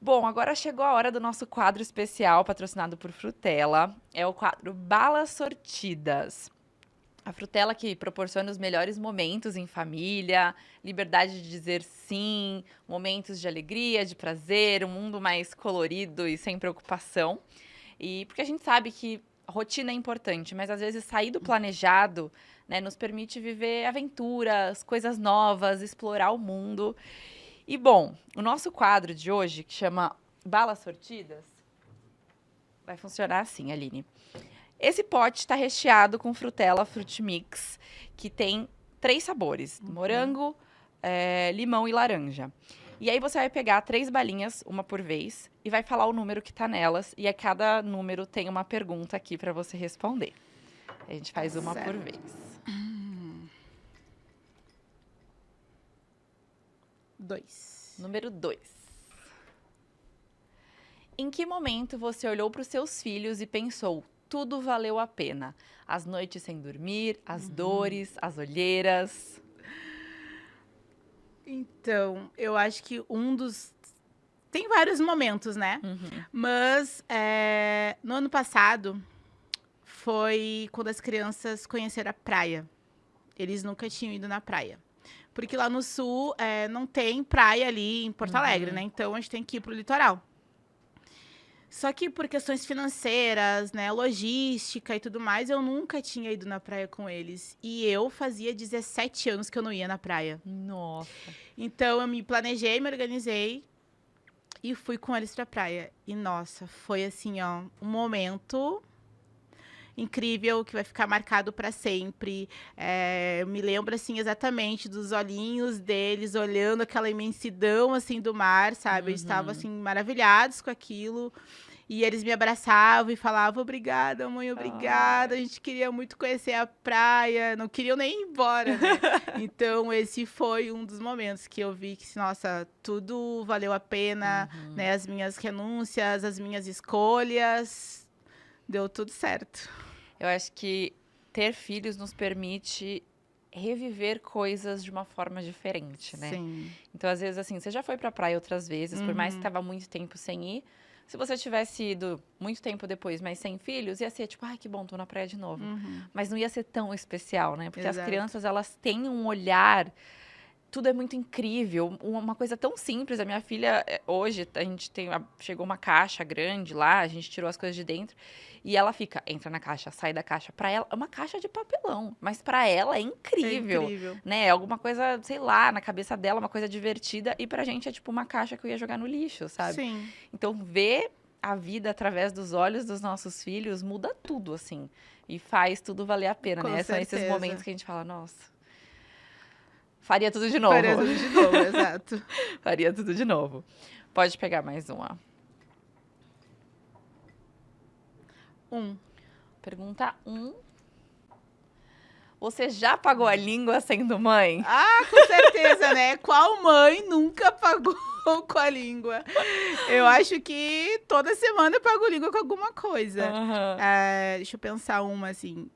Bom, agora chegou a hora do nosso quadro especial, patrocinado por Frutella. É o quadro Balas Sortidas. A Frutella que proporciona os melhores momentos em família, liberdade de dizer sim, momentos de alegria, de prazer, um mundo mais colorido e sem preocupação. E porque a gente sabe que rotina é importante, mas às vezes sair do planejado, né, nos permite viver aventuras, coisas novas, explorar o mundo. E, bom, o nosso quadro de hoje, que chama Balas Sortidas, vai funcionar assim, Aline. Esse pote está recheado com Frutella Fruit Mix, que tem 3 sabores, morango, limão e laranja. E aí você vai pegar 3 balinhas, uma por vez, e vai falar o número que tá nelas, e a cada número tem uma pergunta aqui para você responder. A gente faz uma por vez. 2. Número 2. Em que momento você olhou para os seus filhos e pensou, tudo valeu a pena? As noites sem dormir, as dores, as olheiras. Então, eu acho que tem vários momentos, né? Mas no ano passado foi quando as crianças conheceram a praia. Eles nunca tinham ido na praia. Porque lá no sul não tem praia ali em Porto Alegre, né? Então a gente tem que ir pro litoral. Só que por questões financeiras, né, logística e tudo mais, eu nunca tinha ido na praia com eles. E eu fazia 17 anos que eu não ia na praia. Nossa. Então eu me planejei, me organizei e fui com eles pra praia. E nossa, foi assim, ó, um momento incrível que vai ficar marcado para sempre. Eu me lembro assim exatamente dos olhinhos deles olhando aquela imensidão assim do mar, sabe? Eles estavam assim maravilhados com aquilo. E eles me abraçavam e falavam, obrigada, mãe, obrigada. A gente queria muito conhecer a praia, não queriam nem ir embora, né? Então, esse foi um dos momentos que eu vi que, nossa, tudo valeu a pena, né? As minhas renúncias, as minhas escolhas, deu tudo certo. Eu acho que ter filhos nos permite reviver coisas de uma forma diferente, né? Sim. Então, às vezes, assim, você já foi pra praia outras vezes, por mais que estava muito tempo sem ir. Se você tivesse ido muito tempo depois, mas sem filhos, ia ser tipo, ai, que bom, tô na praia de novo. Mas não ia ser tão especial, né? Porque Exato. as crianças, elas têm um olhar, tudo é muito incrível. Uma coisa tão simples, a minha filha, hoje, a gente chegou uma caixa grande lá, a gente tirou as coisas de dentro, e ela fica, entra na caixa, sai da caixa. Pra ela, é uma caixa de papelão, mas pra ela é incrível. É incrível. Né? Alguma coisa, sei lá, na cabeça dela, uma coisa divertida, e pra gente é tipo uma caixa que eu ia jogar no lixo, sabe? Sim. Então, ver a vida através dos olhos dos nossos filhos muda tudo, assim. E faz tudo valer a pena, Com né? São esses certeza. momentos que a gente fala, nossa, faria tudo de novo. Faria tudo de novo, exato. Faria tudo de novo. Pode pegar mais uma. 1. Pergunta 1. Você já pagou a língua sendo mãe? Ah, com certeza, né? Qual mãe nunca pagou com a língua? Eu acho que toda semana eu pago língua com alguma coisa. Deixa eu pensar uma, assim.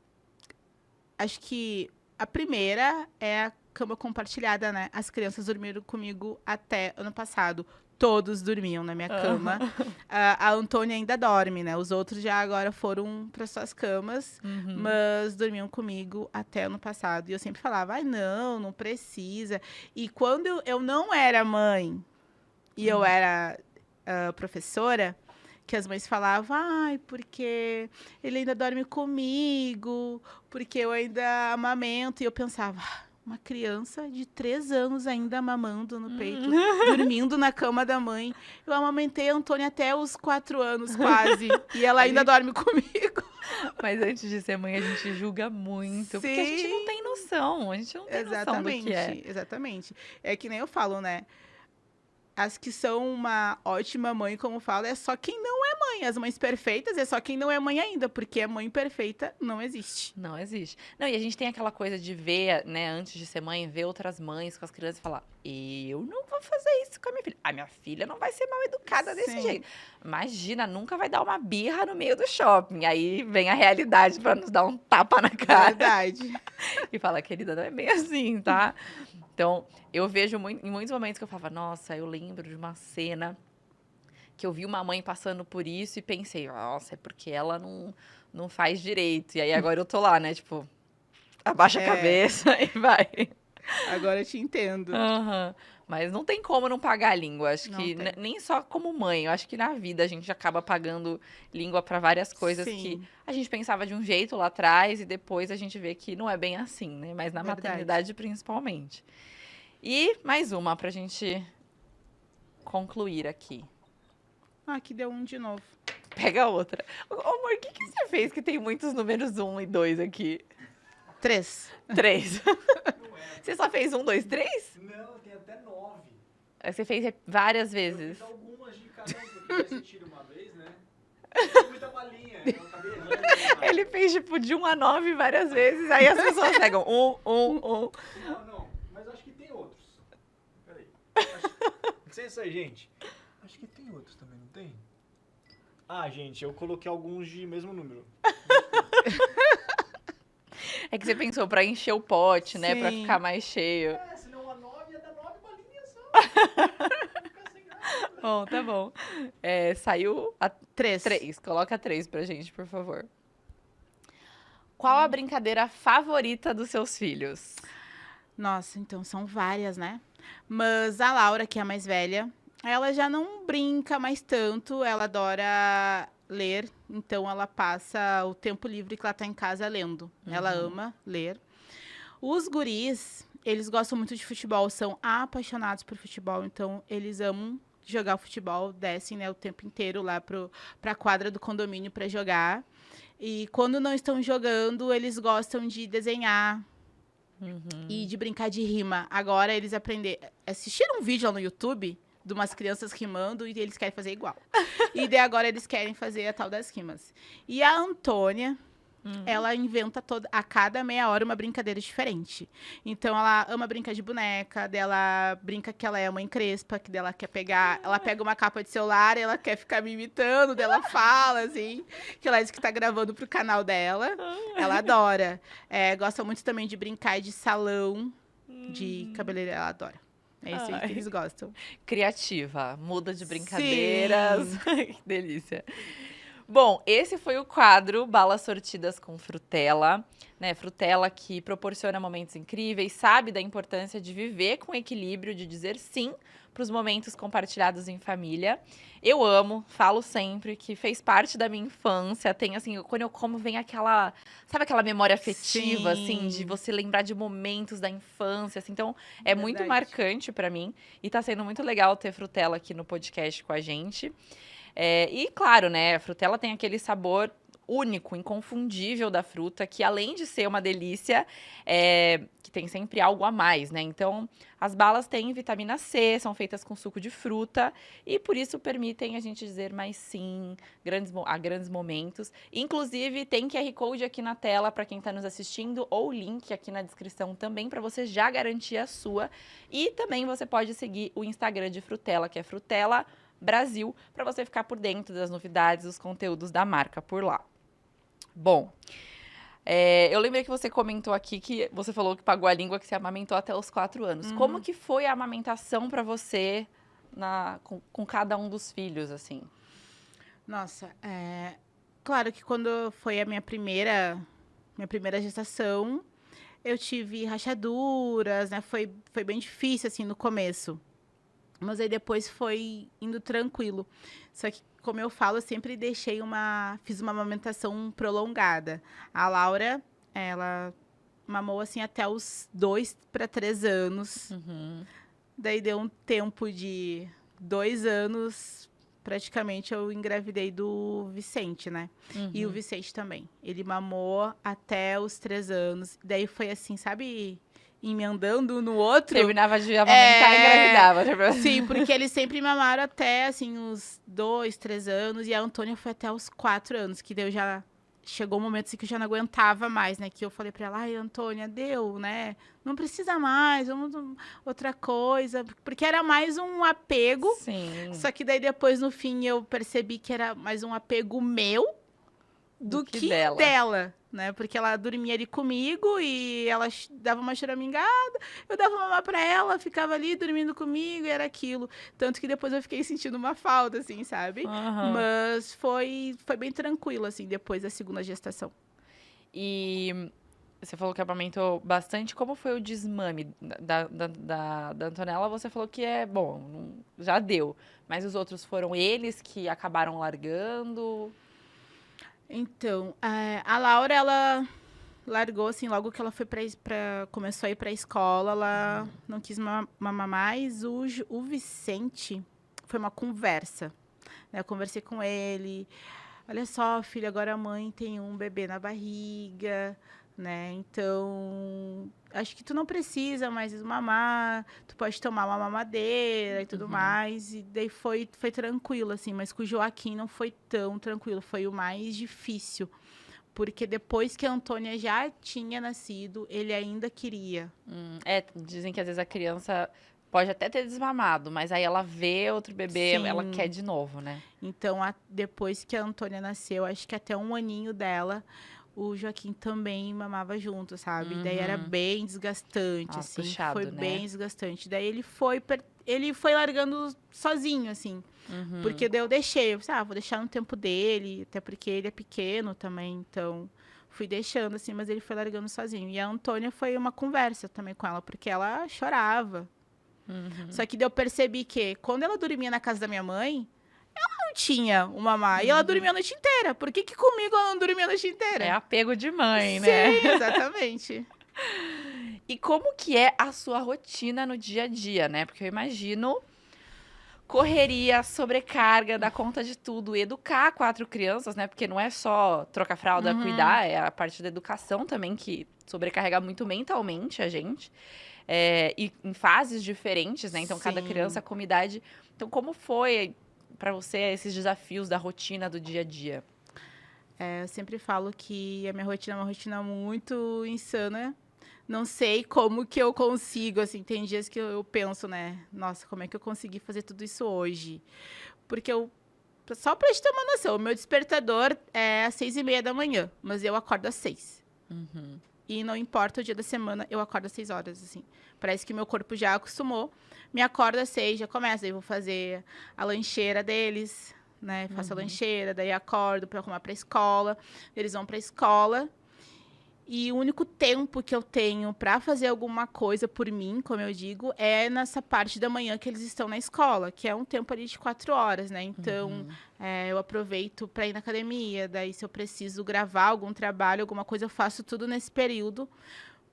Acho que a primeira é a cama compartilhada, né? As crianças dormiram comigo até ano passado. Todos dormiam na minha cama. A Antônia ainda dorme, né? Os outros já agora foram para suas camas, mas dormiam comigo até ano passado. E eu sempre falava, ai, não precisa. E quando eu não era mãe e eu era professora, que as mães falavam, ai, porque ele ainda dorme comigo, porque eu ainda amamento. E eu pensava, uma criança de 3 anos ainda mamando no peito, dormindo na cama da mãe. Eu amamentei a Antônia até os 4 anos, quase. E ela ainda dorme comigo. Mas antes de ser mãe, a gente julga muito. Sim. Porque a gente não tem noção. A gente não tem noção do que é. Exatamente. É que nem eu falo, né? As que são uma ótima mãe, como eu falo, é só quem não é mãe. As mães perfeitas é só quem não é mãe ainda, porque a mãe perfeita não existe. Não existe. Não, e a gente tem aquela coisa de ver, né, antes de ser mãe, ver outras mães com as crianças e falar, eu não vou fazer isso com a minha filha. A minha filha não vai ser mal educada desse Sim. jeito. Imagina, nunca vai dar uma birra no meio do shopping. Aí vem a realidade pra nos dar um tapa na cara. Verdade. E fala, querida, não é bem assim, tá? Então, eu vejo em muitos momentos que eu falava, nossa, eu lembro de uma cena que eu vi uma mãe passando por isso e pensei, nossa, é porque ela não faz direito. E aí agora eu tô lá, né, tipo, abaixa a cabeça e vai. Agora eu te entendo. Mas não tem como não pagar a língua. Acho Não que tem. nem só como mãe. Eu acho que na vida a gente acaba pagando língua pra várias coisas Sim. que a gente pensava de um jeito lá atrás e depois a gente vê que não é bem assim, né? Mas na Verdade. maternidade principalmente. E mais uma pra gente concluir aqui. Aqui deu 1 de novo. Pega outra. Ô, amor, o que você fez que tem muitos números 1 e 2 aqui? 3. 3. Você só fez 1, 2, 3? Não, tem até 9. Você fez várias Eu vezes. fiz algumas de cada um, porque vai ser tiro uma vez, né? Tem muita balinha, eu acabei errando. Ele fez, tipo, de 1 a 9 várias vezes, aí as pessoas pegam 1. Não, mas acho que tem outros. Peraí. Não sei isso aí, gente. Acho que tem outros também, não tem? Ah, gente, eu coloquei alguns de mesmo número. É que você pensou pra encher o pote, né? Pra Sim. ficar mais cheio. É, senão a 9 ia dar 9 balinhas só. Fica sem graça. Bom, tá bom. Saiu a 3. 3. Coloca 3 pra gente, por favor. Qual a brincadeira favorita dos seus filhos? Nossa, então são várias, né? Mas a Laura, que é a mais velha, ela já não brinca mais tanto, ela adora ler, então ela passa o tempo livre que ela tá em casa lendo. Ela ama ler. Os guris, eles gostam muito de futebol, são apaixonados por futebol, então eles amam jogar futebol, descem, né, o tempo inteiro lá pra quadra do condomínio para jogar. E quando não estão jogando, eles gostam de desenhar e de brincar de rima. Agora eles assistiram um vídeo lá no YouTube de umas crianças rimando e eles querem fazer igual. E daí agora eles querem fazer a tal das rimas. E a Antônia, ela inventa a cada meia hora uma brincadeira diferente. Então ela ama brincar de boneca, dela brinca que ela é a mãe crespa, que dela quer pegar, ela pega uma capa de celular e ela quer ficar me imitando, dela fala assim, que ela diz que tá gravando pro canal dela. Ela adora. Gosta muito também de brincar de salão, de cabeleireiro, ela adora. É isso aí que eles gostam. Criativa, muda de brincadeiras. Que delícia. Bom, esse foi o quadro Balas Sortidas com Frutella, né? Frutella que proporciona momentos incríveis, sabe da importância de viver com equilíbrio, de dizer sim para os momentos compartilhados em família. Eu amo, falo sempre que fez parte da minha infância. Tem assim, quando eu como vem aquela, sabe aquela memória afetiva, Sim. assim, de você lembrar de momentos da infância, assim. Então, é muito Verdade. marcante para mim e tá sendo muito legal ter Frutella aqui no podcast com a gente. E claro, né, a Frutella tem aquele sabor único, inconfundível da fruta, que além de ser uma delícia, que tem sempre algo a mais, né? Então, as balas têm vitamina C, são feitas com suco de fruta e por isso permitem a gente dizer mais sim a grandes momentos. Inclusive, tem QR Code aqui na tela para quem está nos assistindo ou link aqui na descrição também para você já garantir a sua. E também você pode seguir o Instagram de Frutella, que é Frutella Brasil, para você ficar por dentro das novidades, dos conteúdos da marca por lá. Bom, eu lembrei que você comentou aqui que você falou que pagou a língua, que você amamentou até os 4 anos. Como que foi a amamentação para você com cada um dos filhos, assim? Nossa, claro que quando foi a minha primeira gestação, eu tive rachaduras, né? Foi bem difícil, assim, no começo. Mas aí depois foi indo tranquilo. Só que, como eu falo, eu sempre fiz uma amamentação prolongada. A Laura, ela mamou assim até os 2 para 3 anos. Daí deu um tempo de 2 anos, praticamente eu engravidei do Vicente, né? E o Vicente também. Ele mamou até os 3 anos. Daí foi assim, sabe, emendando um no outro. Terminava de amamentar e engravidava. Tipo. Sim, porque eles sempre mamaram até, assim, uns 2, 3 anos. E a Antônia foi até os 4 anos, que daí já chegou um momento assim que eu já não aguentava mais, né? Que eu falei pra ela, ai, Antônia, deu, né? Não precisa mais, vamos outra coisa. Porque era mais um apego. Sim. Só que daí depois, no fim, eu percebi que era mais um apego meu do que dela, né? Porque ela dormia ali comigo e ela dava uma choramingada, eu dava mamar pra ela, ficava ali dormindo comigo e era aquilo. Tanto que depois eu fiquei sentindo uma falta, assim, sabe? Mas foi bem tranquilo, assim, depois da segunda gestação. E você falou que amamentou bastante. Como foi o desmame da Antonella? Você falou que bom, já deu. Mas os outros foram eles que acabaram largando? Então, a Laura, ela largou, assim, logo que ela foi começou a ir pra escola, ela não quis mamar mais. O Vicente, foi uma conversa, né? Eu conversei com ele. Olha só, filho, agora a mãe tem um bebê na barriga, né? Então, acho que tu não precisa mais mamar, tu pode tomar uma mamadeira e tudo mais. E daí foi tranquilo, assim, mas com o Joaquim não foi tão tranquilo, foi o mais difícil. Porque depois que a Antônia já tinha nascido, ele ainda queria. Dizem que às vezes a criança pode até ter desmamado, mas aí ela vê outro bebê, Sim. ela quer de novo, né? Então, depois que a Antônia nasceu, acho que até 1 aninho dela, o Joaquim também mamava junto, sabe? Daí era bem desgastante, Nossa, assim. puxado, Foi né? bem desgastante. Daí ele foi largando sozinho, assim. Porque daí eu deixei. Eu pensei, vou deixar no tempo dele, até porque ele é pequeno também, então fui deixando, assim, mas ele foi largando sozinho. E a Antônia foi uma conversa também com ela, porque ela chorava. Só que daí eu percebi que quando ela dormia na casa da minha mãe, ela não tinha o mamá. E ela dormia a noite inteira. Por que comigo ela não dormia a noite inteira? É apego de mãe, Sim, né? exatamente. E como que é a sua rotina no dia a dia, né? Porque eu imagino correria, sobrecarga, dar conta de tudo, educar 4 crianças, né? Porque não é só trocar fralda, cuidar, é a parte da educação também que sobrecarrega muito mentalmente a gente. E em fases diferentes, né? Então, cada Sim. criança com uma idade. Então, como foi para você esses desafios da rotina do dia a dia? Eu sempre falo que a minha rotina é uma rotina muito insana. Não sei como que eu consigo, assim, tem dias que eu penso, né? Nossa, como é que eu consegui fazer tudo isso hoje? Porque só pra gente ter uma noção, o meu despertador é às 6h30 da manhã, mas eu acordo às 6. E não importa o dia da semana, eu acordo às 6 horas, assim. Parece que meu corpo já acostumou. Me acordo às 6, já começa. Daí vou fazer a lancheira deles, né? Faço a lancheira, daí acordo para arrumar para a escola. Eles vão para a escola. E o único tempo que eu tenho para fazer alguma coisa por mim, como eu digo, é nessa parte da manhã que eles estão na escola, que é um tempo ali de 4 horas, né? Então, eu aproveito para ir na academia. Daí, se eu preciso gravar algum trabalho, alguma coisa, eu faço tudo nesse período.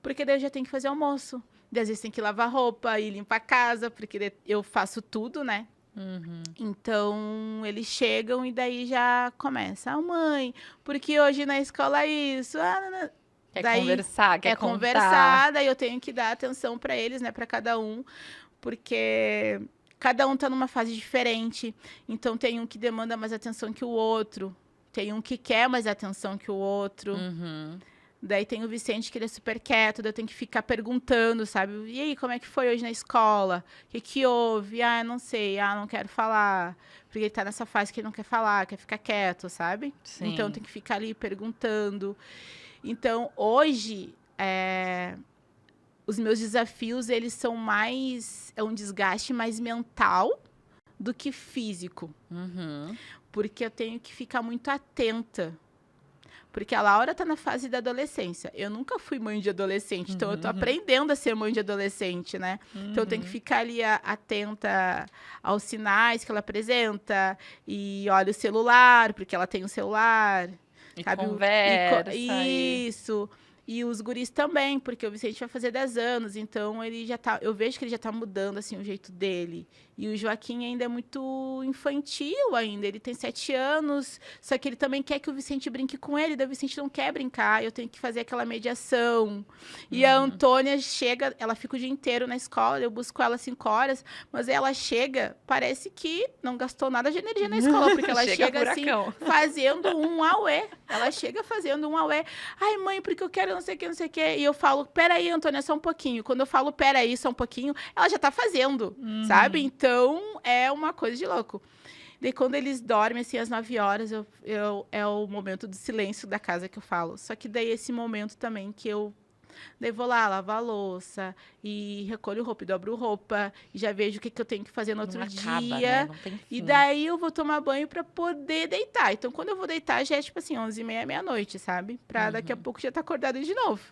Porque daí eu já tenho que fazer almoço. Daí, às vezes tem que lavar roupa e limpar a casa, porque eu faço tudo, né? Então, eles chegam e daí já começa. Mãe, porque hoje na escola é isso? Quer Daí, conversar, quer contar. conversar, daí eu tenho que dar atenção para eles, né? Para cada um. Porque cada um tá numa fase diferente. Então, tem um que demanda mais atenção que o outro. Tem um que quer mais atenção que o outro. Daí tem o Vicente, que ele é super quieto, daí eu tenho que ficar perguntando, sabe? E aí, como é que foi hoje na escola? O que houve? Não sei. Não quero falar. Porque ele tá nessa fase que ele não quer falar, quer ficar quieto, sabe? Sim. Então, eu tenho que ficar ali perguntando. Então, hoje, os meus desafios, eles são mais... É um desgaste mais mental do que físico. Porque eu tenho que ficar muito atenta. Porque a Laura tá na fase da adolescência. Eu nunca fui mãe de adolescente, então eu tô aprendendo a ser mãe de adolescente, né? Então eu tenho que ficar ali atenta aos sinais que ela apresenta. E olha o celular, porque ela tem um celular. E sabe? conversa. Isso. E os guris também, porque o Vicente vai fazer 10 anos, então ele já tá... Eu vejo que ele já tá mudando, assim, o jeito dele. E o Joaquim ainda é muito infantil ainda, ele tem 7 anos, só que ele também quer que o Vicente brinque com ele, daí o Vicente não quer brincar, eu tenho que fazer aquela mediação. E a Antônia chega, ela fica o dia inteiro na escola, eu busco ela 5 horas, mas ela chega, parece que não gastou nada de energia na escola, porque ela chega assim, fazendo um auê. Ela chega fazendo um auê. Ai, mãe, porque eu quero não sei o que. E eu falo, peraí, Antônia, só um pouquinho. Quando eu falo, peraí, só um pouquinho, ela já tá fazendo, sabe? Então, é uma coisa de louco. Daí, quando eles dormem, assim, às 9 horas, é o momento do silêncio da casa que eu falo. Só que daí, esse momento também que eu... Daí vou lá, lavar a louça, e recolho roupa, e dobro roupa, e já vejo o que eu tenho que fazer no outro dia. Né? Não tem fim. E daí eu vou tomar banho pra poder deitar. Então, quando eu vou deitar, já é tipo assim, 11h30, meia-noite, sabe? Pra daqui a pouco já tá acordada de novo.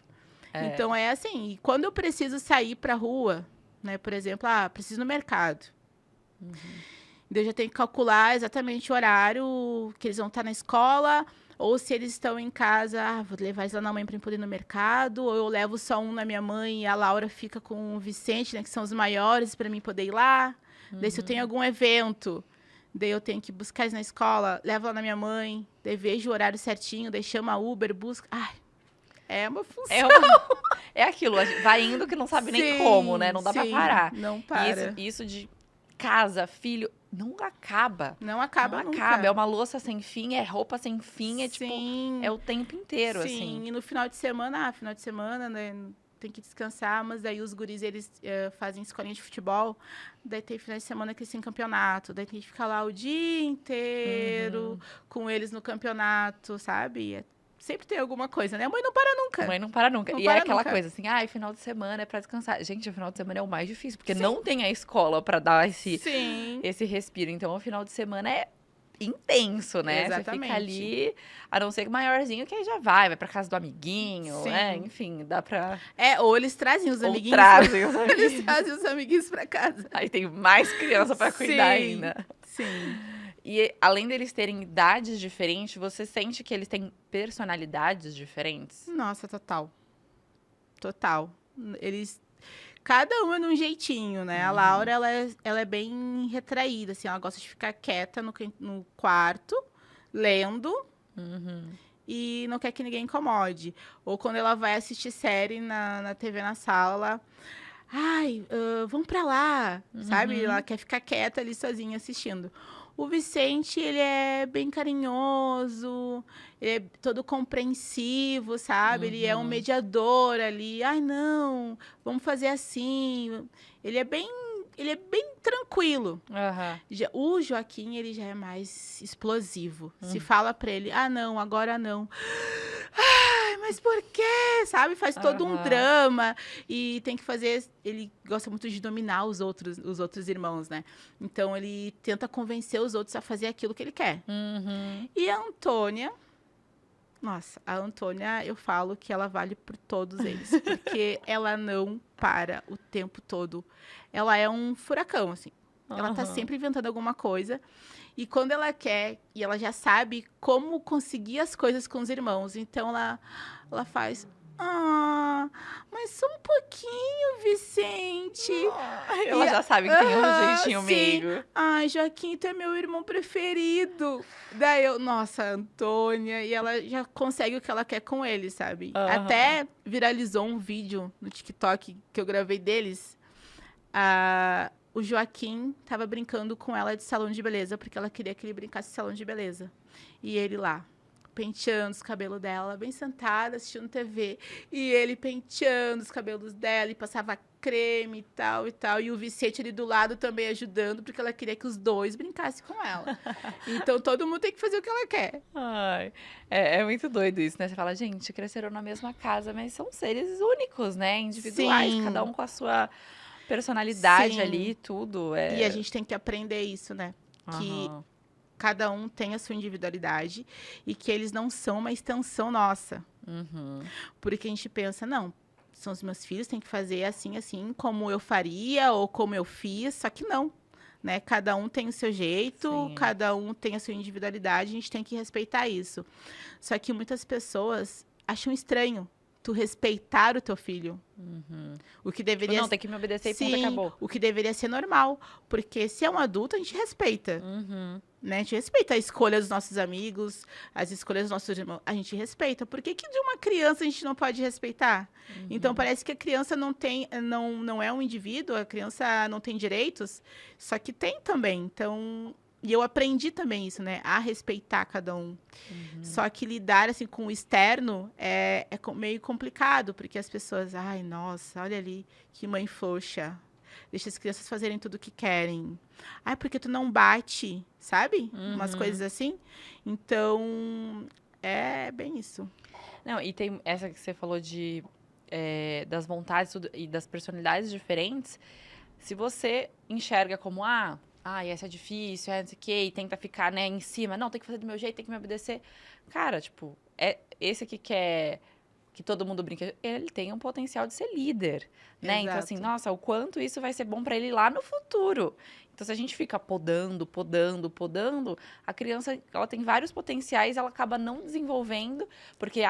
Então, é assim. E quando eu preciso sair pra rua, né? Por exemplo, preciso ir no mercado. Daí eu já tenho que calcular exatamente o horário que eles vão estar na escola, Ou se eles estão em casa, vou levar eles lá na mãe para poder ir no mercado, ou eu levo só um na minha mãe e a Laura fica com o Vicente, né, que são os maiores, para mim poder ir lá. Daí se eu tenho algum evento, daí eu tenho que buscar eles na escola, levo lá na minha mãe, daí vejo o horário certinho, daí chama a Uber, busca. Ai, é uma função. É aquilo, vai indo que não sabe nem Sim, como, né? Não dá pra sim, parar. Não E para. isso de casa, filho, não acaba. Não acaba Não nunca. acaba. É uma louça sem fim, é roupa sem fim, é Sim. tipo, é o tempo inteiro, Sim, assim. e no final de semana, né, tem que descansar, mas daí os guris, eles fazem escolinha de futebol, daí tem final de semana que eles têm campeonato, daí tem que ficar lá o dia inteiro com eles no campeonato, sabe? Sempre tem alguma coisa, né? A mãe não para nunca. Mãe não para nunca. Não E para é aquela nunca. coisa assim, final de semana é pra descansar. Gente, o final de semana é o mais difícil, porque Sim. não tem a escola pra dar Sim. esse respiro. Então, o final de semana é intenso, né? Exatamente. Você fica ali, a não ser que maiorzinho, que aí já vai pra casa do amiguinho, Sim. né? Enfim, dá pra... Ou eles trazem os Ou amiguinhos. trazem os Eles amiguinhos. trazem os amiguinhos pra casa. Aí tem mais criança pra cuidar Sim. ainda. Sim. E além deles terem idades diferentes, você sente que eles têm personalidades diferentes? Nossa, total. Total. Eles... Cada um é de um jeitinho, né? A Laura, ela é bem retraída, assim. Ela gosta de ficar quieta no quarto, lendo, e não quer que ninguém incomode. Ou quando ela vai assistir série na TV na sala, vamos pra lá, sabe? Ela quer ficar quieta ali sozinha assistindo. O Vicente, ele é bem carinhoso, ele é todo compreensivo, sabe? Ele é um mediador ali. Ai, não, vamos fazer assim. Ele é bem tranquilo. O Joaquim, ele já é mais explosivo. Se fala pra ele, não, agora não. Ai, mas por quê? Sabe? Faz todo um drama e tem que fazer... Ele gosta muito de dominar os outros irmãos, né? Então, ele tenta convencer os outros a fazer aquilo que ele quer. E a Antônia... Nossa, a Antônia, eu falo que ela vale por todos eles. Porque ela não para o tempo todo. Ela é um furacão, assim. Ela tá sempre inventando alguma coisa. E quando ela quer, e ela já sabe como conseguir as coisas com os irmãos. Então, ela faz... mas só um pouquinho, Vicente. Ela já sabe que tem um jeitinho sim. meigo. Ai, Joaquim, tu é meu irmão preferido. Daí nossa, Antônia, e ela já consegue o que ela quer com ele, sabe? Até viralizou um vídeo no TikTok que eu gravei deles. O Joaquim tava brincando com ela de salão de beleza, porque ela queria que ele brincasse de salão de beleza. E ele lá, penteando os cabelos dela, bem sentada, assistindo TV. E ele penteando os cabelos dela, e passava creme e tal e tal. E o Vicente ali do lado também ajudando, porque ela queria que os dois brincassem com ela. Então, todo mundo tem que fazer o que ela quer. É muito doido isso, né? Você fala, gente, cresceram na mesma casa, mas são seres únicos, né? Individuais, Sim. cada um com a sua personalidade Sim. ali, tudo. E a gente tem que aprender isso, né? Que cada um tem a sua individualidade e que eles não são uma extensão nossa. Porque a gente pensa, não, são os meus filhos, tem que fazer assim, assim, como eu faria ou como eu fiz, só que não. Né? Cada um tem o seu jeito, cada um tem a sua individualidade, a gente tem que respeitar isso. Só que muitas pessoas acham estranho tu respeitar o teu filho. O que deveria... Não, tem que me obedecer e ponto, acabou. O que deveria ser normal. Porque se é um adulto, a gente respeita. Né? A gente respeita a escolha dos nossos amigos, as escolhas dos nossos irmãos. A gente respeita. Por que de uma criança a gente não pode respeitar? Então, parece que a criança não é um indivíduo, a criança não tem direitos, só que tem também. Então... E eu aprendi também isso, né? A respeitar cada um. Só que lidar, assim, com o externo é meio complicado, porque as pessoas... Ai, nossa, olha ali, que mãe frouxa. Deixa as crianças fazerem tudo o que querem. Ai, porque tu não bate, sabe? Umas coisas assim. Então, é bem isso. Não, e tem essa que você falou das vontades e das personalidades diferentes. Se você enxerga como, essa é difícil, não sei o quê, e tenta ficar, né, em cima. Não, tem que fazer do meu jeito, tem que me obedecer. Cara, tipo, esse aqui quer que todo mundo brinca, ele tem um potencial de ser líder, né? Então, assim, Exato. nossa, o quanto isso vai ser bom para ele lá no futuro. Então, se a gente fica podando, a criança, ela tem vários potenciais, ela acaba não desenvolvendo, porque,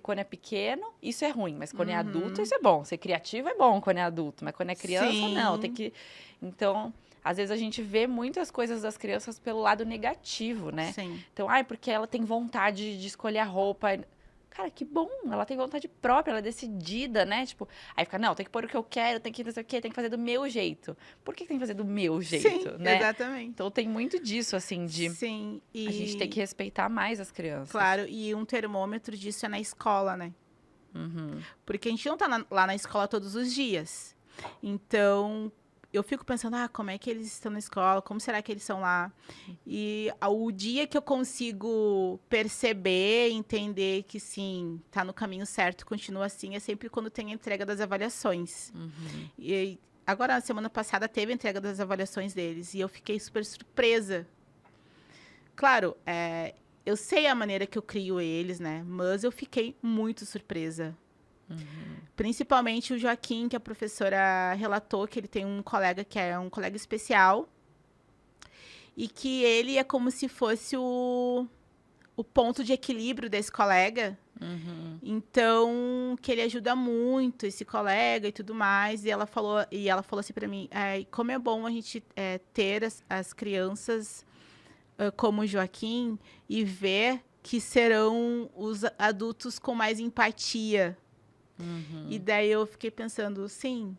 quando é pequeno, isso é ruim, mas quando é adulto, isso é bom. Ser criativo é bom quando é adulto, mas quando é criança, não. Tem Sim. que... Então, às vezes a gente vê muitas coisas das crianças pelo lado negativo, né? Sim. Então, porque ela tem vontade de escolher a roupa. Cara, que bom, ela tem vontade própria, ela é decidida, né? Tipo, aí fica, não, tem que pôr o que eu quero, tem que não sei o quê, tem que fazer do meu jeito. Por que tem que fazer do meu jeito, Sim, né? exatamente. Então tem muito disso, assim, de Sim, a gente tem que respeitar mais as crianças. Claro, e um termômetro disso é na escola, né? Uhum. Porque a gente não tá lá na escola todos os dias. Então, eu fico pensando, como é que eles estão na escola? Como será que eles são lá? E o dia que eu consigo perceber, entender que sim, tá no caminho certo, continua assim, é sempre quando tem a entrega das avaliações. Uhum. E agora, na semana passada, teve a entrega das avaliações deles. E eu fiquei super surpresa. Claro, eu sei a maneira que eu crio eles, né? Mas eu fiquei muito surpresa. Principalmente o Joaquim, que a professora relatou que ele tem um colega que é um colega especial. E que ele é como se fosse o ponto de equilíbrio desse colega. Uhum. Então, que ele ajuda muito esse colega e tudo mais. E ela falou assim para mim, como é bom a gente ter as crianças como o Joaquim e ver que serão os adultos com mais empatia. Uhum. E daí eu fiquei pensando, sim,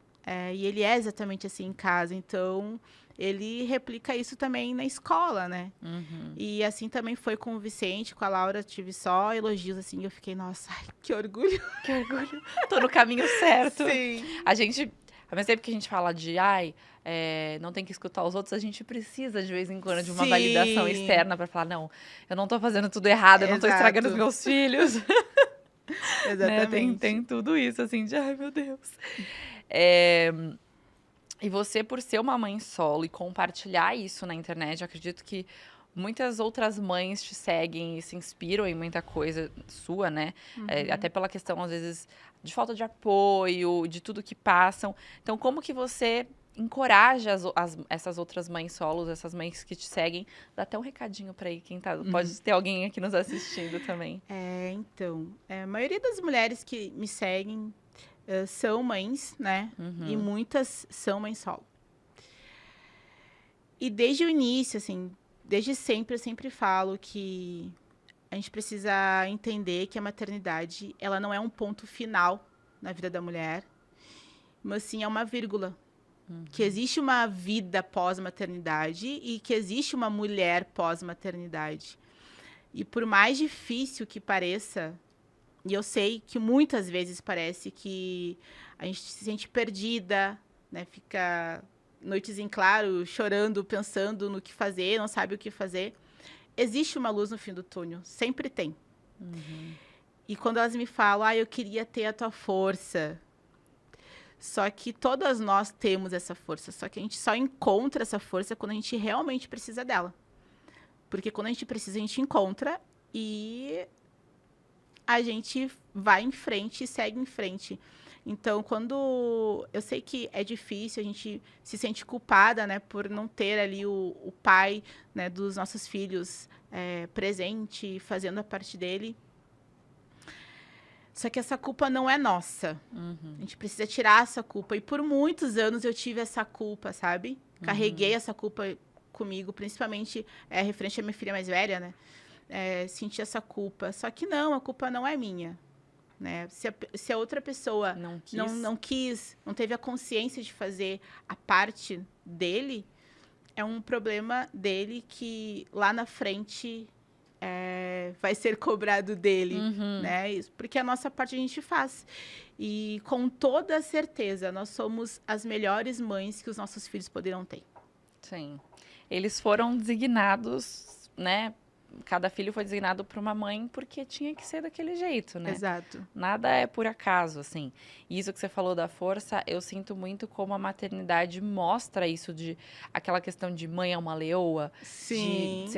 e ele é exatamente assim em casa, então ele replica isso também na escola, né? Uhum. E assim também foi com o Vicente, com a Laura, tive só elogios, assim, e eu fiquei, nossa, que orgulho. Que orgulho. Tô no caminho certo. Sim. A gente, ao mesmo tempo que a gente fala de, não tem que escutar os outros, a gente precisa, de vez em quando, de uma validação externa pra falar, não, eu não tô fazendo tudo errado, eu não tô estragando os meus filhos. Exatamente. Né? Tem tudo isso, assim, de, ai, meu Deus. E você, por ser uma mãe solo e compartilhar isso na internet, eu acredito que muitas outras mães te seguem e se inspiram em muita coisa sua, né? Até pela questão, às vezes, de falta de apoio, de tudo que passam. Então, como que você encoraja essas outras mães solos, essas mães que te seguem? Dá até um recadinho pra aí, quem tá... Pode ter alguém aqui nos assistindo também. Então, a maioria das mulheres que me seguem são mães, né? Uhum. E muitas são mães solo. E desde o início, assim, desde sempre, eu sempre falo que a gente precisa entender que a maternidade, ela não é um ponto final na vida da mulher, mas sim é uma vírgula. Que existe uma vida pós-maternidade e que existe uma mulher pós-maternidade. E por mais difícil que pareça, e eu sei que muitas vezes parece que a gente se sente perdida, né? Fica noites em claro, chorando, pensando no que fazer, não sabe o que fazer. Existe uma luz no fim do túnel, sempre tem. E quando elas me falam, eu queria ter a tua força. Só que todas nós temos essa força, só que a gente só encontra essa força quando a gente realmente precisa dela. Porque quando a gente precisa, a gente encontra e a gente vai em frente e segue em frente. Então, quando eu sei que é difícil, a gente se sente culpada, né, por não ter ali o pai, né, dos nossos filhos presente, fazendo a parte dele. Só que essa culpa não é nossa. A gente precisa tirar essa culpa. E por muitos anos eu tive essa culpa, sabe? Carreguei essa culpa comigo, principalmente referente à minha filha mais velha, né? Senti essa culpa. Só que não, a culpa não é minha. Né? Se a outra pessoa não quis, não teve a consciência de fazer a parte dele, é um problema dele que lá na frente vai ser cobrado dele, né? Porque a nossa parte a gente faz. E com toda certeza, nós somos as melhores mães que os nossos filhos poderão ter. Sim. Eles foram designados, né, cada filho foi designado por uma mãe porque tinha que ser daquele jeito, né? Exato. Nada é por acaso, assim. E isso que você falou da força, eu sinto muito como a maternidade mostra isso de aquela questão de mãe é uma leoa, Sim. de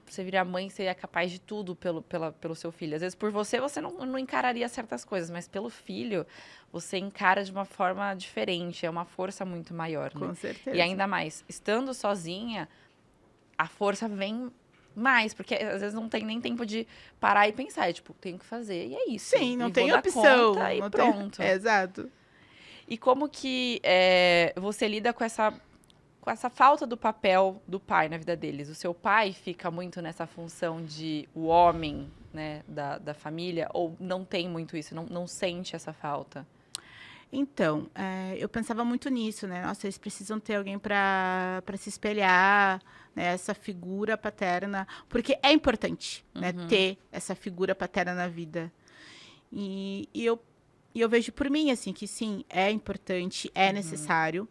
você virar mãe, você é capaz de tudo pelo seu filho. Às vezes por você não encararia certas coisas, mas pelo filho você encara de uma forma diferente, é uma força muito maior, né? Com certeza. E ainda mais, estando sozinha, a força vem mais, porque às vezes não tem nem tempo de parar e pensar, é tipo, tenho que fazer e é isso. Sim, não e tem vou dar opção. conta e não pronto. Tem... Exato. E como que você lida com essa falta do papel do pai na vida deles? O seu pai fica muito nessa função de o homem, né, da família, ou não tem muito isso, não sente essa falta? Então, eu pensava muito nisso, né? Nossa, eles precisam ter alguém para se espelhar, né? Essa figura paterna, porque é importante, né? Ter essa figura paterna na vida. E eu vejo por mim, assim, que sim, é importante, é necessário.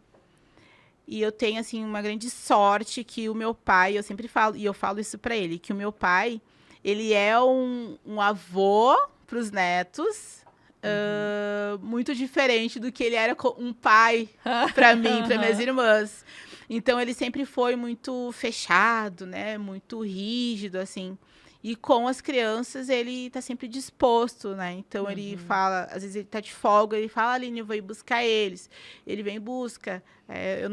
E eu tenho, assim, uma grande sorte que o meu pai, eu sempre falo, e eu falo isso para ele, que o meu pai, ele é um avô para os netos, muito diferente do que ele era um pai para mim, para minhas irmãs. Então, ele sempre foi muito fechado, né? Muito rígido, assim. E com as crianças, ele tá sempre disposto, né? Então, ele fala... Às vezes, ele tá de folga, ele fala, Aline, eu vou ir buscar eles. Ele vem em busca. Eu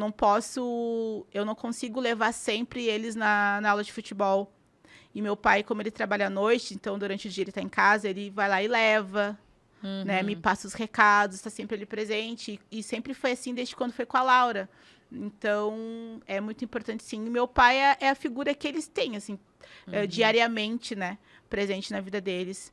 não consigo levar sempre eles na aula de futebol. E meu pai, como ele trabalha à noite, então, durante o dia ele tá em casa, ele vai lá e leva... Né, me passa os recados, está sempre ali presente. E sempre foi assim desde quando foi com a Laura. Então, é muito importante, sim. E meu pai é a figura que eles têm, assim, diariamente, né? Presente na vida deles.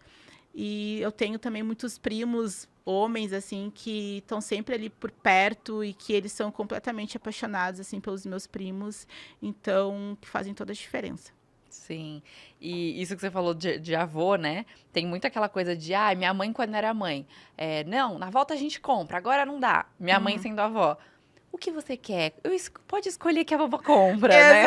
E eu tenho também muitos primos, homens, assim, que estão sempre ali por perto e que eles são completamente apaixonados, assim, pelos meus primos. Então, que fazem toda a diferença. Sim, e isso que você falou de avô, né? Tem muito aquela coisa de, minha mãe quando era mãe. Não, na volta a gente compra, agora não dá. Minha mãe sendo avó. O que você quer? Pode escolher que a vovó compra, né?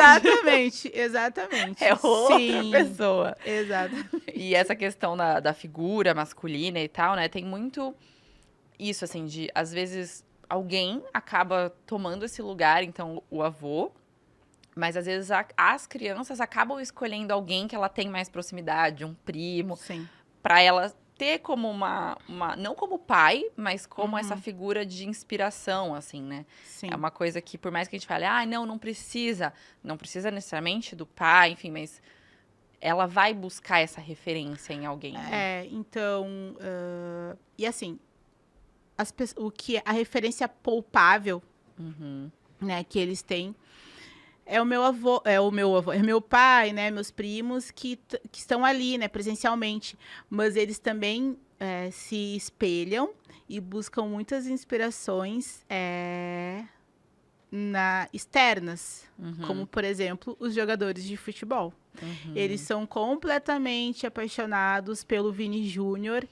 Exatamente. É outra Sim, pessoa. Exatamente. E essa questão da figura masculina e tal, né? Tem muito isso, assim, de, às vezes, alguém acaba tomando esse lugar, então, o avô. Mas, às vezes, as crianças acabam escolhendo alguém que ela tem mais proximidade, um primo, para ela ter como uma... Não como pai, mas como essa figura de inspiração, assim, né? Sim. É uma coisa que, por mais que a gente fale, não precisa. Não precisa necessariamente do pai, enfim, mas ela vai buscar essa referência em alguém. Né? Então... e, assim, a referência palpável, né, que eles têm, é meu pai, né, meus primos que estão ali, né, presencialmente, mas eles também se espelham e buscam muitas inspirações externas, como, por exemplo, os jogadores de futebol. Eles são completamente apaixonados pelo Vini Júnior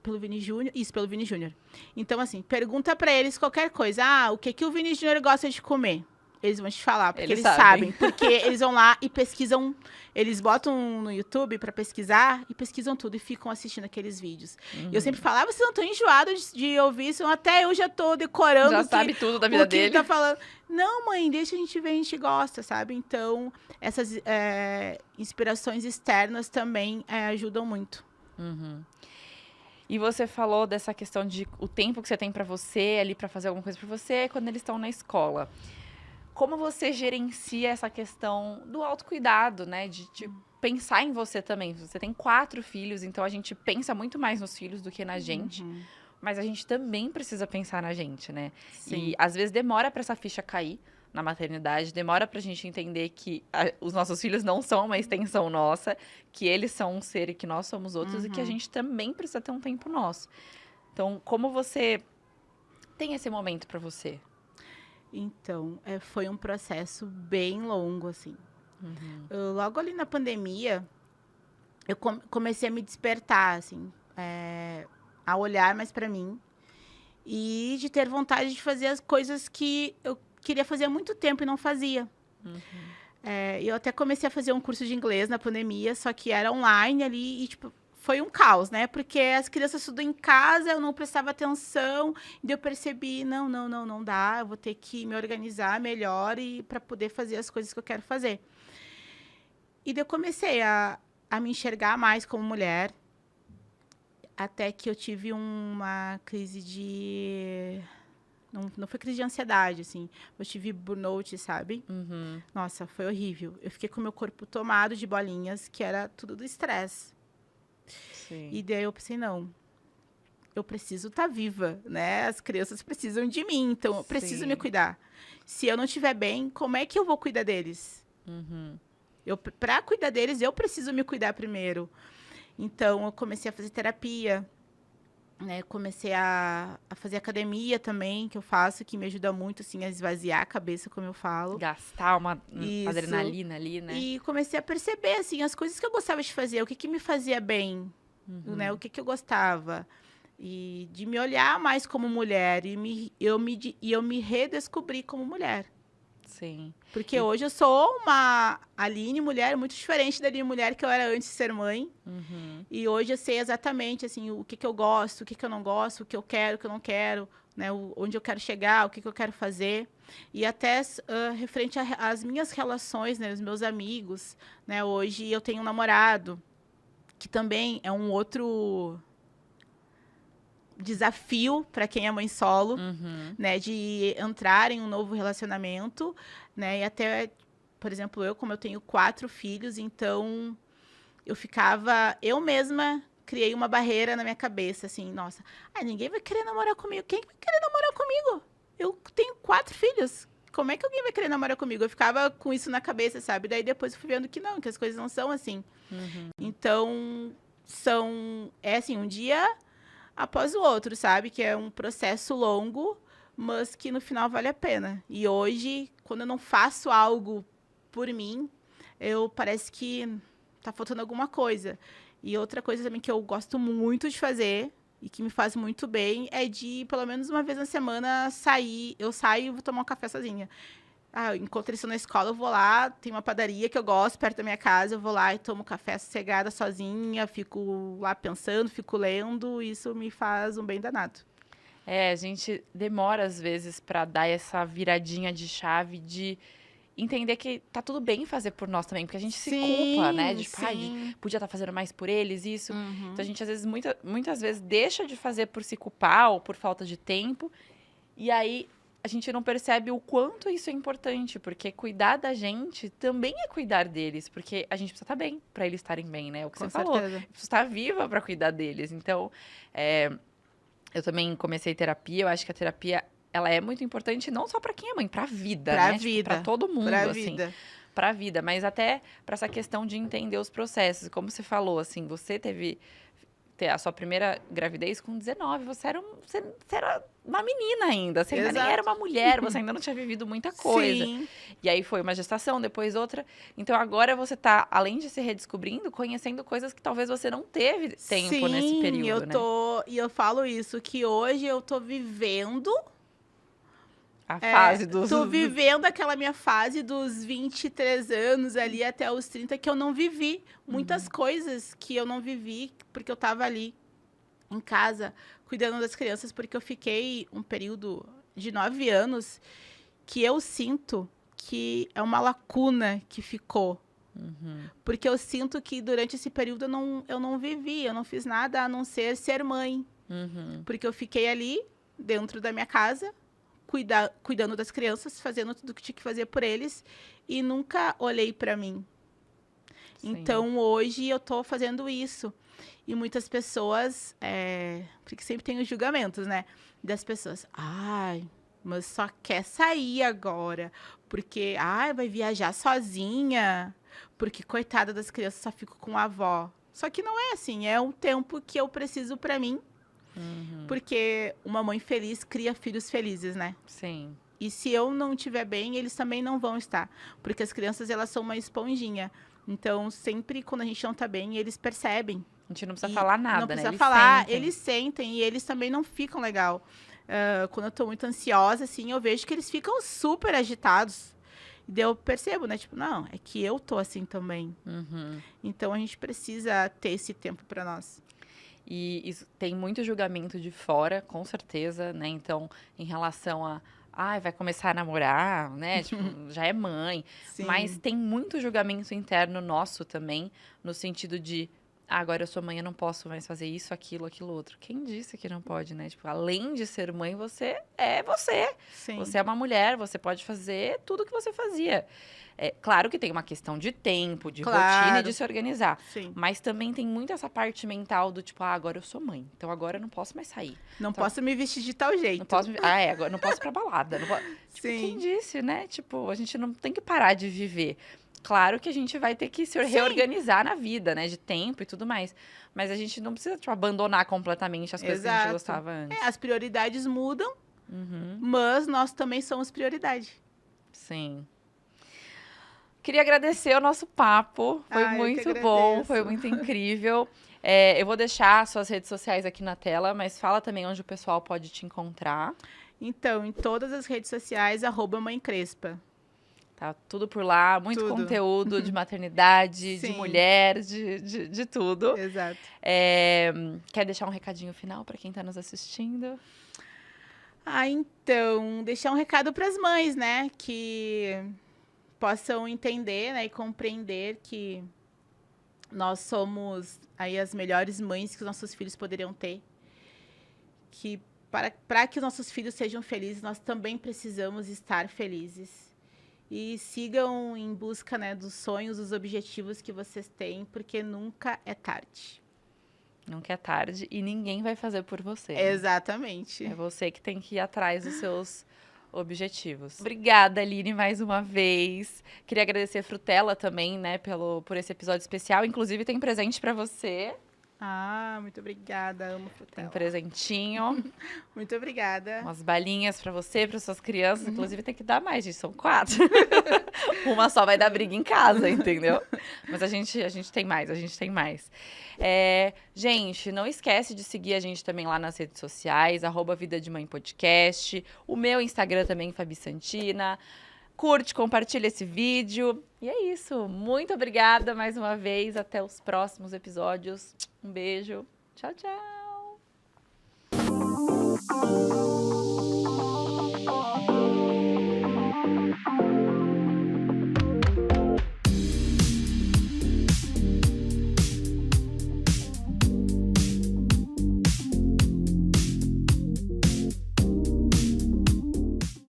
pelo Vini Júnior. Então, assim, pergunta pra eles qualquer coisa. O que o Vini Júnior gosta de comer? Eles vão te falar, porque eles sabem. Porque eles vão lá e pesquisam, eles botam no YouTube pra pesquisar e pesquisam tudo e ficam assistindo aqueles vídeos. E eu sempre falo, vocês não estão enjoados de ouvir isso? Até eu já tô decorando já sabe tudo da vida dele. Ele tá falando. Não, mãe, deixa a gente ver, a gente gosta, sabe? Então, essas inspirações externas também ajudam muito. E você falou dessa questão de o tempo que você tem pra você ali pra fazer alguma coisa pra você quando eles estão na escola. Como você gerencia essa questão do autocuidado, né? De pensar em você também. Você tem 4 filhos, então a gente pensa muito mais nos filhos do que na gente. Mas a gente também precisa pensar na gente, né? Sim. E às vezes demora pra essa ficha cair na maternidade, demora pra gente entender que os nossos filhos não são uma extensão nossa, que eles são um ser e que nós somos outros e que a gente também precisa ter um tempo nosso. Então, como você tem esse momento pra você? Então, foi um processo bem longo, assim. Logo ali na pandemia, eu comecei a me despertar, assim, a olhar mais para mim e de ter vontade de fazer as coisas que eu queria fazer há muito tempo e não fazia. eu até comecei a fazer um curso de inglês na pandemia, só que era online ali e, tipo, foi um caos, né? Porque as crianças estudam em casa, eu não prestava atenção, e eu percebi, não dá, eu vou ter que me organizar melhor e para poder fazer as coisas que eu quero fazer. E daí eu comecei a me enxergar mais como mulher, até que eu tive uma crise de... Não foi crise de ansiedade, assim. Eu tive burnout, sabe? Uhum. Nossa, foi horrível. Eu fiquei com o meu corpo tomado de bolinhas, que era tudo do estresse. Sim. E daí eu pensei, não, eu preciso estar viva, né? As crianças precisam de mim, então eu preciso Sim. me cuidar. Se eu não estiver bem, como é que eu vou cuidar deles? Uhum. Para cuidar deles, eu preciso me cuidar primeiro. Então, eu comecei a fazer terapia, né? Comecei a fazer academia também, que eu faço, que me ajuda muito, assim, a esvaziar a cabeça, como eu falo. Gastar uma Isso. adrenalina ali, né? E comecei a perceber, assim, as coisas que eu gostava de fazer, o que me fazia bem, né? O que eu gostava. E de me olhar mais como mulher. E eu me redescobri como mulher. Sim. Porque hoje eu sou uma Aline mulher muito diferente da Aline mulher que eu era antes de ser mãe. Uhum. E hoje eu sei exatamente, assim, o que eu gosto, o que eu não gosto, o que eu quero, o que eu não quero, né? Onde eu quero chegar, o que eu quero fazer. E até referente às minhas relações, né? Os meus amigos, né? Hoje eu tenho um namorado, que também é um outro desafio para quem é mãe solo, né, de entrar em um novo relacionamento, né, e até, por exemplo, como eu tenho 4 filhos, então eu mesma criei uma barreira na minha cabeça, assim, nossa, ninguém vai querer namorar comigo, quem vai querer namorar comigo? Eu tenho 4 filhos, como é que alguém vai querer namorar comigo? Eu ficava com isso na cabeça, sabe? Daí depois eu fui vendo que não, que as coisas não são assim. Então, assim, um dia após o outro, sabe? Que é um processo longo, mas que no final vale a pena. E hoje, quando eu não faço algo por mim, parece que tá faltando alguma coisa. E outra coisa também que eu gosto muito de fazer e que me faz muito bem é de, pelo menos uma vez na semana, sair. Eu saio e vou tomar um café sozinha. Eu encontrei isso na escola, eu vou lá, tem uma padaria que eu gosto perto da minha casa, eu vou lá e tomo café sossegada sozinha, fico lá pensando, fico lendo, e isso me faz um bem danado. A gente demora às vezes pra dar essa viradinha de chave de entender que tá tudo bem fazer por nós também, porque a gente se culpa, né? De tipo, podia estar fazendo mais por eles, isso. Então a gente às vezes, muitas vezes deixa de fazer por se culpar ou por falta de tempo, e aí a gente não percebe o quanto isso é importante, porque cuidar da gente também é cuidar deles, porque a gente precisa estar bem para eles estarem bem, né? O que Com você falou, certeza. precisa estar viva para cuidar deles. Então, eu também comecei terapia, eu acho que a terapia ela é muito importante não só para quem é mãe, para a vida, Pra né? vida. Para todo mundo, Pra assim. vida. Pra vida, mas até para essa questão de entender os processos. Como você falou, assim, você teve a sua primeira gravidez com 19, você era uma menina ainda, você ainda nem Exato. era uma mulher, você ainda não tinha vivido muita coisa. Sim. E aí foi uma gestação, depois outra. Então agora você tá, além de se redescobrindo, conhecendo coisas que talvez você não teve tempo nesse período, né? E eu falo isso, que hoje eu tô vivendo A fase dos... Tô vivendo aquela minha fase dos 23 anos ali até os 30 que eu não vivi. Muitas coisas que eu não vivi porque eu tava ali em casa cuidando das crianças, porque eu fiquei um período de 9 anos que eu sinto que é uma lacuna que ficou. Porque eu sinto que durante esse período eu não vivi, eu não fiz nada a não ser mãe. Porque eu fiquei ali dentro da minha casa, cuidando das crianças, fazendo tudo que tinha que fazer por eles e nunca olhei para mim. Sim. Então, hoje eu tô fazendo isso. E muitas pessoas, porque sempre tem os julgamentos, né? Das pessoas, mas só quer sair agora, porque, vai viajar sozinha, porque, coitada das crianças, só fico com a avó. Só que não é assim, é um tempo que eu preciso para mim, porque uma mãe feliz cria filhos felizes, né? Sim. E se eu não estiver bem, eles também não vão estar. Porque as crianças, elas são uma esponjinha. Então, sempre quando a gente não tá bem, eles percebem. A gente não precisa falar nada, não precisa né? falar, eles sentem e eles também não ficam legal. Quando eu tô muito ansiosa, assim, eu vejo que eles ficam super agitados. E daí eu percebo, né? Tipo, não, é que eu tô assim também. Uhum. Então a gente precisa ter esse tempo para nós. E isso, tem muito julgamento de fora, com certeza, né? Então, em relação a, ai, vai começar a namorar, né? Tipo, já é mãe. Sim. Mas tem muito julgamento interno nosso também, no sentido de, ah, agora eu sou mãe, eu não posso mais fazer isso, aquilo, aquilo outro. Quem disse que não pode, né? Tipo, além de ser mãe, você é você. Sim. Você é uma mulher, você pode fazer tudo o que você fazia. É, claro que tem uma questão de tempo, de rotina e de se organizar. Sim. Mas também tem muito essa parte mental do tipo, ah, agora eu sou mãe, então agora eu não posso mais sair. Não Então, posso me vestir de tal jeito. Não posso, agora não posso ir pra balada. Não posso... Tipo, Sim. quem disse, né? Tipo, a gente não tem que parar de viver. Claro que a gente vai ter que se reorganizar na vida, né? De tempo e tudo mais. Mas a gente não precisa, tipo, abandonar completamente as coisas que a gente gostava antes. As prioridades mudam, Uhum. mas nós também somos prioridade. Sim. Queria agradecer o nosso papo. Foi muito bom, foi muito incrível. Eu vou deixar suas redes sociais aqui na tela, mas fala também onde o pessoal pode te encontrar. Então, em todas as redes sociais, @Mãe Crespa. Tá tudo por lá, muito conteúdo de maternidade, de mulher, de tudo. Exato. Quer deixar um recadinho final para quem está nos assistindo? Então, deixar um recado para as mães, né? Que possam entender, né, e compreender que nós somos aí as melhores mães que os nossos filhos poderiam ter. Que para que os nossos filhos sejam felizes, nós também precisamos estar felizes. E sigam em busca, né, dos sonhos, dos objetivos que vocês têm, porque nunca é tarde. Nunca é tarde e ninguém vai fazer por você. Exatamente. Né? É você que tem que ir atrás dos seus objetivos. Obrigada, Aline, mais uma vez. Queria agradecer a Frutella também, né, por esse episódio especial. Inclusive, tem presente para você. Ah, muito obrigada. Amo Frutella. Tem presentinho. Muito obrigada. Umas balinhas para você, para suas crianças. Inclusive, tem que dar mais, gente. São 4. Uma só vai dar briga em casa, entendeu? Mas a gente tem mais, Gente, não esquece de seguir a gente também lá nas redes sociais, @Vida de Mãe Podcast. O meu Instagram também, Fabi Santina. Curte, compartilha esse vídeo. E é isso. Muito obrigada mais uma vez. Até os próximos episódios. Um beijo. Tchau, tchau.